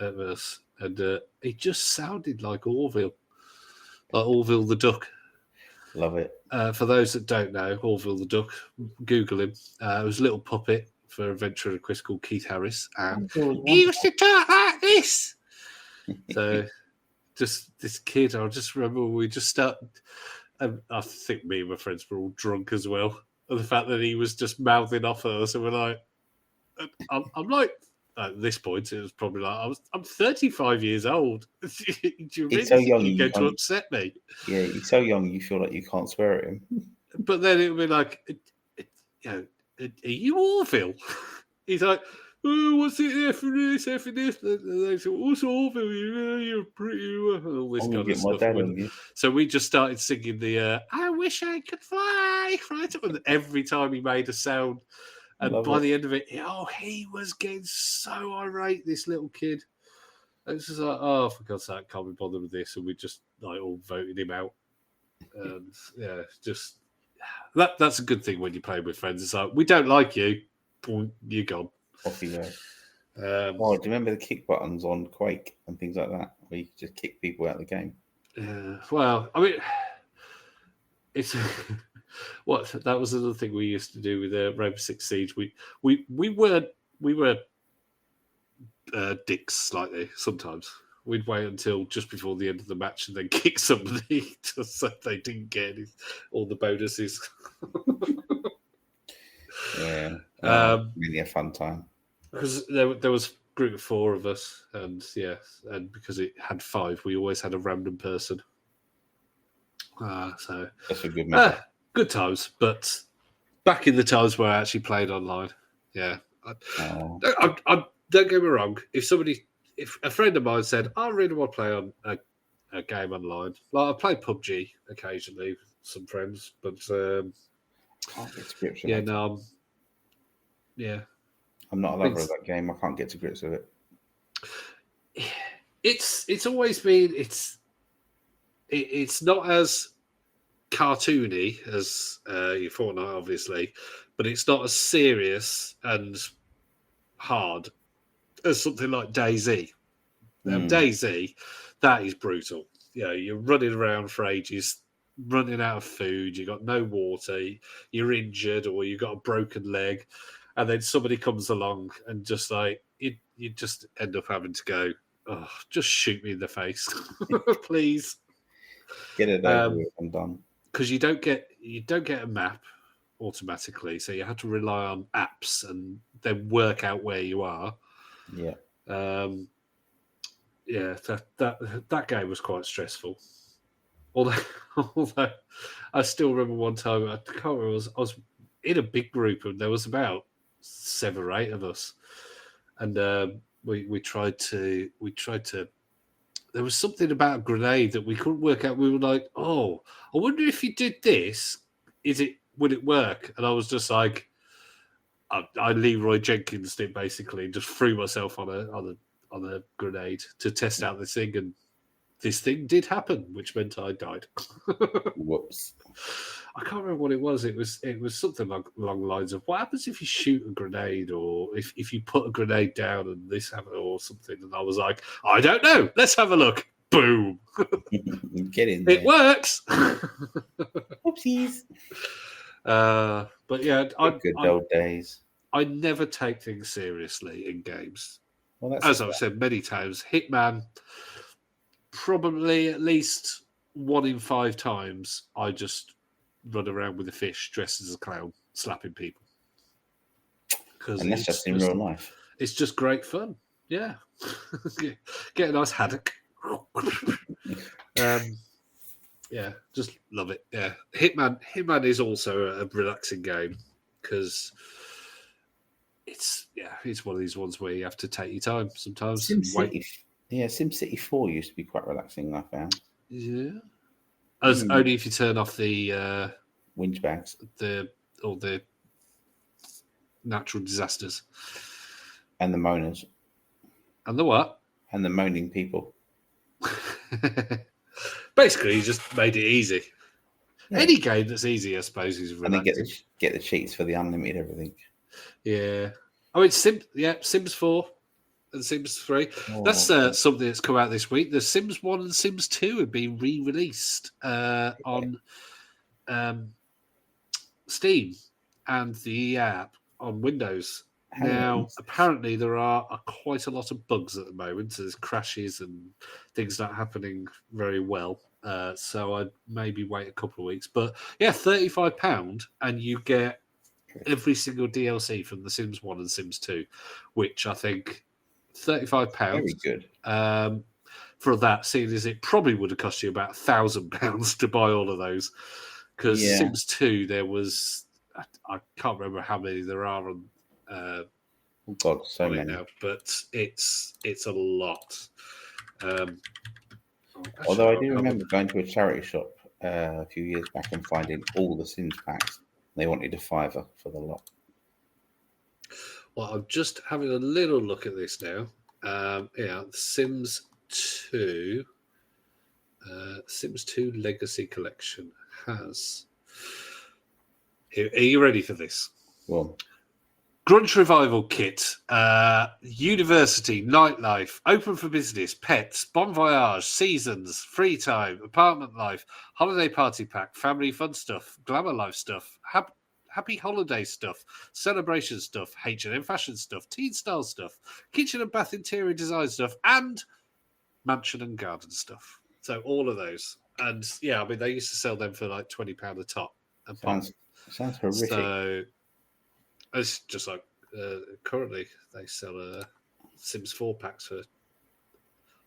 at us, and he just sounded like Orville. Like Orville the Duck. Love it. For those that don't know, Orville the Duck, Google him. It was a little puppet for a ventriloquist called Keith Harris, and he used to talk like this. So, just this kid, I just remember we just started, and I think me and my friends were all drunk as well. And the fact that he was just mouthing off at us, and we're like, I'm like, at this point, it was probably like, I'm 35 years old. Do you really so young, you're going to upset me? Yeah, he's so young, you feel like you can't swear at him. But then it would be like, are you Orville? He's like, oh, what's it, F and this, F and this? And they said, what's Orville? You're pretty, all this kind of stuff. So we just started singing the, I wish I could fly, right? And every time he made a sound, and by the end of it, he was getting so irate, this little kid. It was just like, oh, for God's sake, can't be bothered with this. And we just like all voted him out. And just that's a good thing when you play with friends. It's like, we don't like you, you're gone. Off you go. Do you remember the kick buttons on Quake and things like that, where you could just kick people out of the game? Well, I mean, it's What that was another thing we used to do with Rainbow Six Siege. We were dicks slightly sometimes. We'd wait until just before the end of the match and then kick somebody just so they didn't get all the bonuses. Yeah, really a fun time. Because there was a group of 4 of us, and because it had 5, we always had a random person. So that's a good method. Good times, but back in the times where I actually played online, I don't get me wrong. If a friend of mine said, "I really want to play on a game online," like I play PUBG occasionally with some friends, but can't get to grips with yeah, it. no, I'm not a lover of that game. I can't get to grips with it. It's always been it's not as cartoony as your Fortnite, obviously, but it's not as serious and hard as something like DayZ. Now, DayZ, that is brutal. You're running around for ages, running out of food, you got no water, you're injured, or you got a broken leg, and then somebody comes along and just like you just end up having to go, oh, just shoot me in the face, please. Get it over with and done. Because you don't get a map automatically, so you have to rely on apps and then work out where you are. Yeah. That game was quite stressful. Although I still remember one time, I can't remember, I was in a big group and there was about 7 or 8 of us, and we tried to. There was something about a grenade that we couldn't work out. We were like, "Oh, I wonder if you did this, would it work?" And I was just like, I Leroy Jenkins it basically, and just threw myself on a grenade to test out this thing, and this thing did happen, which meant I died. Whoops! I can't remember what it was. It was something along the lines of, "What happens if you shoot a grenade, or if you put a grenade down and this happens, or something?" And I was like, "I don't know. Let's have a look." Boom! Get in there. It works. Oopsies. But yeah, good old days. I never take things seriously in games. Well, as I've said many times, Hitman, probably at least 1 in 5 times, I just run around with a fish dressed as a clown, slapping people. And that's just in real life. It's just great fun. Yeah. Get a nice haddock. Yeah, just love it. Yeah. Hitman is also a relaxing game because it's one of these ones where you have to take your time sometimes. SimCity 4 used to be quite relaxing, I found. Yeah. Only if you turn off the winch bags. All the natural disasters. And the moaners. And the what? And the moaning people. Basically, you just made it easy. Yeah. Any game that's easy, I suppose, is relaxing. And then get the cheats for the unlimited everything. Yeah. Oh, it's Sims 4 and Sims 3. Oh, that's something that's come out this week. The Sims 1 and Sims 2 have been re-released on Steam and the app on Windows. Now, apparently there are quite a lot of bugs at the moment. So there's crashes and things not happening very well. So I'd maybe wait a couple of weeks. But yeah, £35 and you get every single DLC from The Sims 1 and Sims 2, which I think £35. Very good. For that, seeing as it probably would have cost you about £1,000 to buy all of those. Because Sims 2, there was, I can't remember how many there are on God, so many now, but it's a lot. Although I do remember going to a charity shop a few years back and finding all the Sims packs. They wanted $5 for the lot. Well, I'm just having a little look at this now. Sims 2. Sims 2 Legacy Collection has. Are you ready for this? Well, Grunge Revival Kit, University, Nightlife, Open for Business, Pets, Bon Voyage, Seasons, Free Time, Apartment Life, Holiday Party Pack, Family Fun Stuff, Glamour Life Stuff, Happy Holiday Stuff, Celebration Stuff, H&M Fashion Stuff, Teen Style Stuff, Kitchen and Bath Interior Design Stuff, and Mansion and Garden Stuff. So all of those. And yeah, I mean, they used to sell them for like £20 a top. Sounds horrific. So it's just like currently they sell Sims 4 packs for, I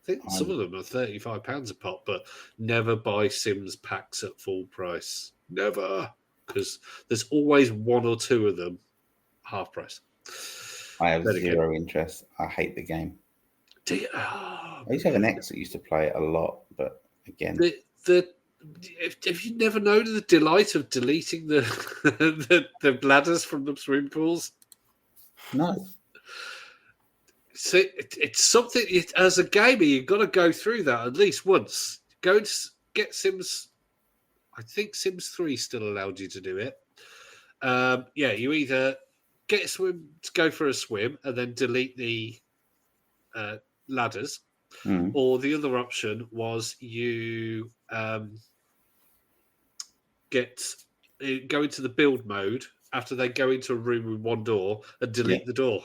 think some of them are £35 a pop, but never buy Sims packs at full price. Never. Because there's always one or two of them half price. I have zero interest. I hate the game. Do you? I used to have an ex that used to play it a lot, but again... Have you never known the delight of deleting the the bladders from the swimming pools? No. So it's something, as a gamer, you've got to go through that at least once. Go and get Sims. I think Sims 3 still allowed you to do it. You either get a swim, go for a swim, and then delete the ladders, or the other option was you go into the build mode after they go into a room with one door and delete the door.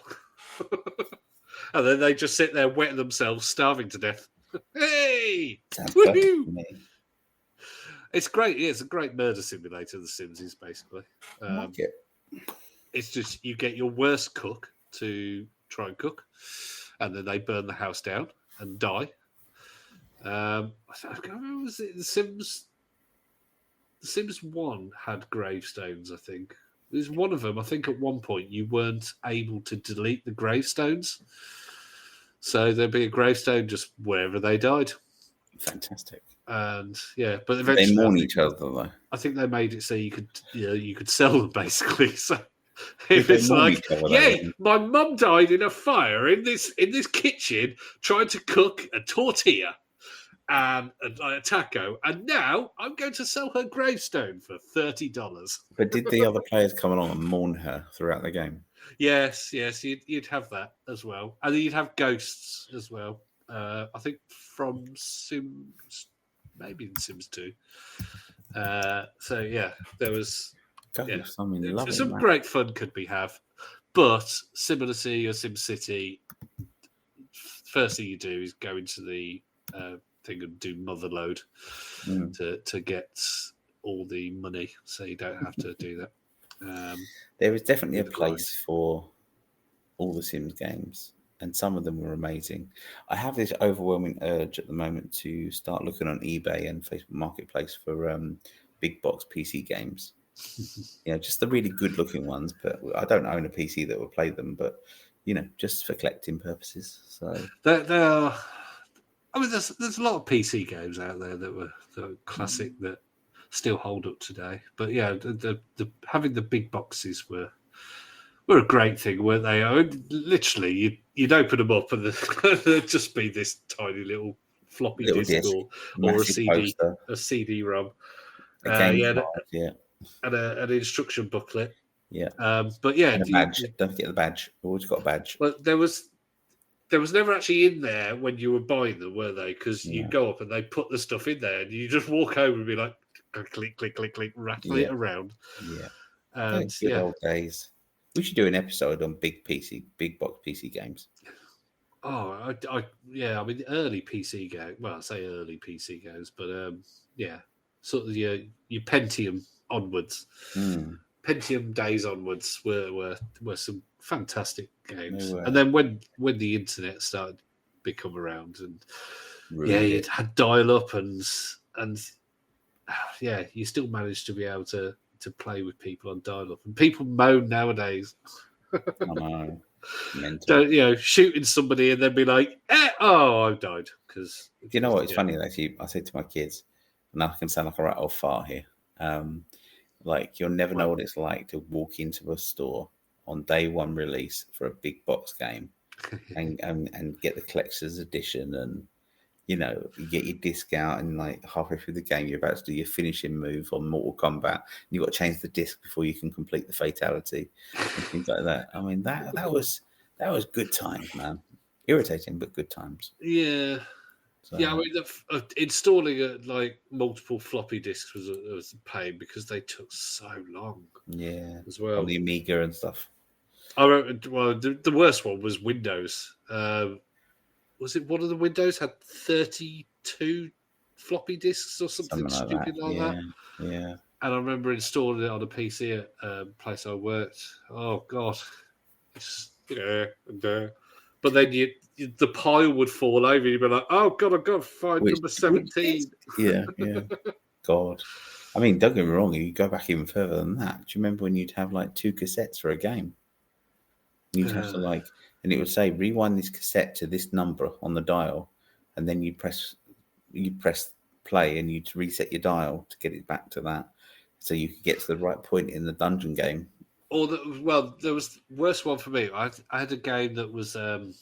And then they just sit there wetting themselves, starving to death. Hey! Woohoo! It's great. Yeah, it's a great murder simulator, The Sims is basically. It's just you get your worst cook to try and cook, and then they burn the house down and die. I can't remember, was it The Sims 1 had gravestones, I think. There's one of them, I think at one point you weren't able to delete the gravestones. So there'd be a gravestone just wherever they died. Fantastic. And yeah, but eventually they mourn each other though. I think they made it so you could sell them basically. So if it's like, my mum died in a fire in this kitchen trying to cook a tortilla and a taco, and now I'm going to sell her gravestone for $30. But did the other players come along and mourn her throughout the game? Yes, you'd have that as well, and then you'd have ghosts as well. I think from Sims, maybe in Sims 2. So yeah, there was some great fun could be have, but similar to your Sim City, first thing you do is go into the thing and do motherload to get all the money, so you don't have to do that. There is definitely a place for all the Sims games, and some of them were amazing. I have this overwhelming urge at the moment to start looking on eBay and Facebook Marketplace for big box PC games. Just the really good looking ones, but I don't own a PC that will play them, but just for collecting purposes. So there are, I mean, there's a lot of PC games out there that were classic that still hold up today. But yeah, the having the big boxes were a great thing, weren't they? I mean, literally, you'd open them up and there'd just be this tiny little floppy disk or a CD-ROM. And an instruction booklet. Yeah. But yeah, and a badge. Don't forget the badge. Always got a badge. Well, there was never actually in there when you were buying them, were they? Because you go up and they put the stuff in there, and you just walk over and be like, click, click, click, click, rattle it around. Yeah. And good old days. We should do an episode on big box PC games. Oh, I mean, early PC games. Well, I say early PC games, but sort of your Pentium onwards. Pentium days onwards were some fantastic games. And then when the internet started to become around, and it had dial up and you still managed to be able to play with people on dial up. And people moan nowadays. I know. Mental. Shooting somebody and then be like, I've died. Because you know what? It's funny actually. I say to my kids, and I can sound like a right old fart here. Like you'll never know what it's like to walk into a store on day one release for a big box game and get the collector's edition and you get your disc out, and like halfway through the game, you're about to do your finishing move on Mortal Kombat, and you've got to change the disc before you can complete the fatality and things like that. I mean, that was good times, man. Irritating, but good times. Yeah. So, yeah, I mean, installing like multiple floppy disks was a pain because they took so long. Yeah, as well on the Amiga and stuff. The worst one was Windows. Was it one of the Windows had 32 floppy disks or something stupid like that? Yeah. And I remember installing it on a PC at a place I worked. Oh God, but then the pile would fall over. You'd be like, "Oh God, I've got to find number 17." Yeah. God, I mean, don't get me wrong. You go back even further than that. Do you remember when you'd have like 2 cassettes for a game? You'd have to and it would say rewind this cassette to this number on the dial, and then you press play, and you'd reset your dial to get it back to that, so you could get to the right point in the dungeon game. Or there was the worst one for me. I had a game that was on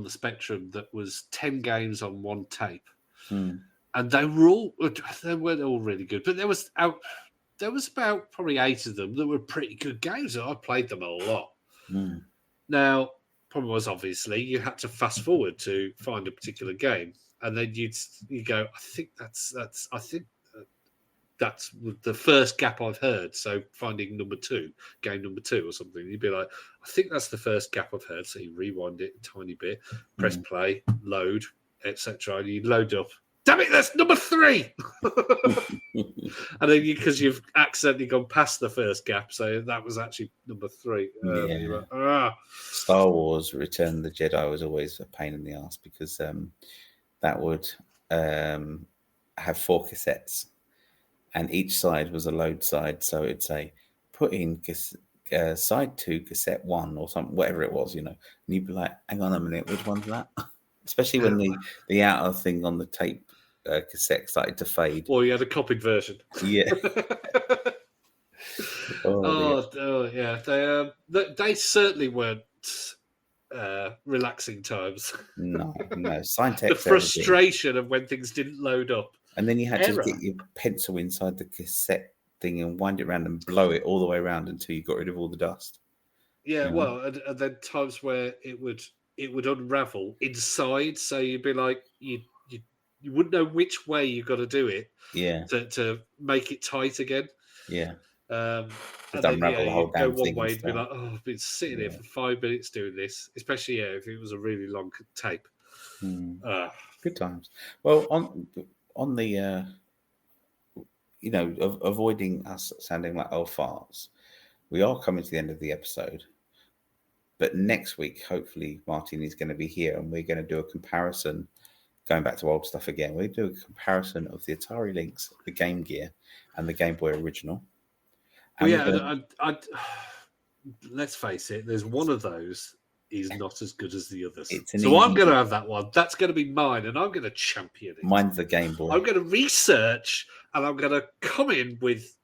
the Spectrum that was 10 games on one tape, and they weren't all really good, but there was about probably 8 of them that were pretty good games. I played them a lot. Now, problem was obviously you had to fast forward to find a particular game, and then you go, I think that's the first gap I've heard. So finding game number 2 or something, you'd be like, I think that's the first gap I've heard. So you rewind it a tiny bit, press play, load, etc. And you load up. Damn it, that's number 3. And then because you've accidentally gone past the first gap, so that was actually number 3. Like, Star Wars Return of the Jedi was always a pain in the ass because that would have 4 cassettes, and each side was a load side. So it'd say, put in side 2, cassette 1 or something, whatever it was, and you'd be like, hang on a minute, which one's that? Especially when the outer thing on the tape cassette started to fade. Or you had a copied version. Yeah. Yeah. They certainly weren't relaxing times. No. Syntax. The frustration of when things didn't load up. And then you had to get your pencil inside the cassette thing and wind it around and blow it all the way around until you got rid of all the dust. Yeah, well, and then times where it would unravel inside, so you'd be like, you wouldn't know which way you got to do it. Yeah. To make it tight again. Yeah. And then you go one way and be like, oh, I've been sitting here for 5 minutes doing this, especially if it was a really long tape. Good times. Well, on the avoiding us sounding like old farts, we are coming to the end of the episode. But next week, hopefully, Martin is going to be here, and we're going to do a comparison. Going back to old stuff again, we do a comparison of the Atari Lynx, the Game Gear, and the Game Boy Original. And let's face it, there's one of those is not as good as the others. So I'm going to have that one. That's going to be mine, and I'm going to champion it. Mine's the Game Boy. I'm going to research, and I'm going to come in with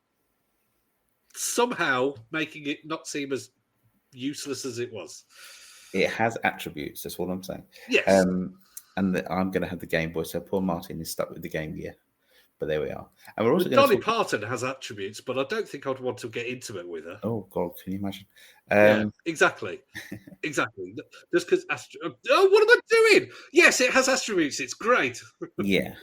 somehow making it not seem as useless as it was. It has attributes. That's what I'm saying. Yes. And I'm going to have the Game Boy, so poor Martin is stuck with the Game Gear. But there we are. And we're also Dolly Parton has attributes, but I don't think I'd want to get intimate with her. Oh God, can you imagine? Yeah, exactly. Just because what am I doing? Yes, it has attributes. It's great. Yeah.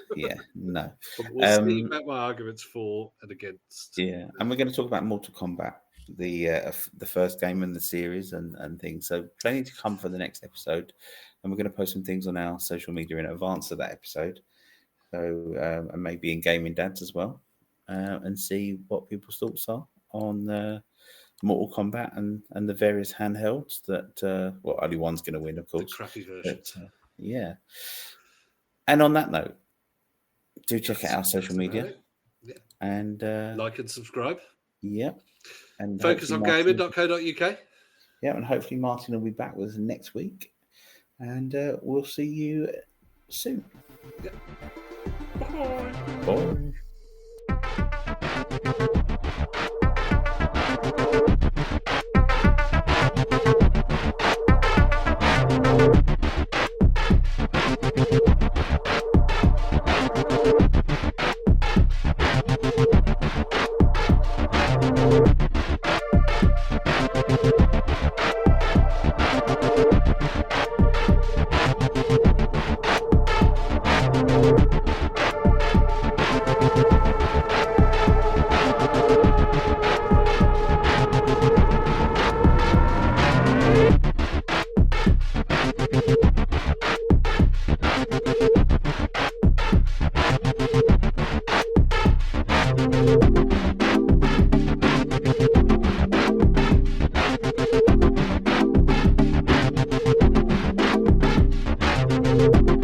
No. We'll see about my arguments for and against. Yeah, and we're going to talk about Mortal Kombat, the first game in the series and things. So plenty to come for the next episode, and we're going to post some things on our social media in advance of that episode. So and maybe in Gaming Dads as well, and see what people's thoughts are on Mortal Kombat and the various handhelds that only one's going to win, of course. The crappy versions. Yeah. And on that note, do check out our social media. Yeah. And like and subscribe. Yeah. And focusongaming.co.uk. Yeah, and hopefully Martin will be back with us next week. And we'll see you soon. Yeah. Bye. Bye. Bye.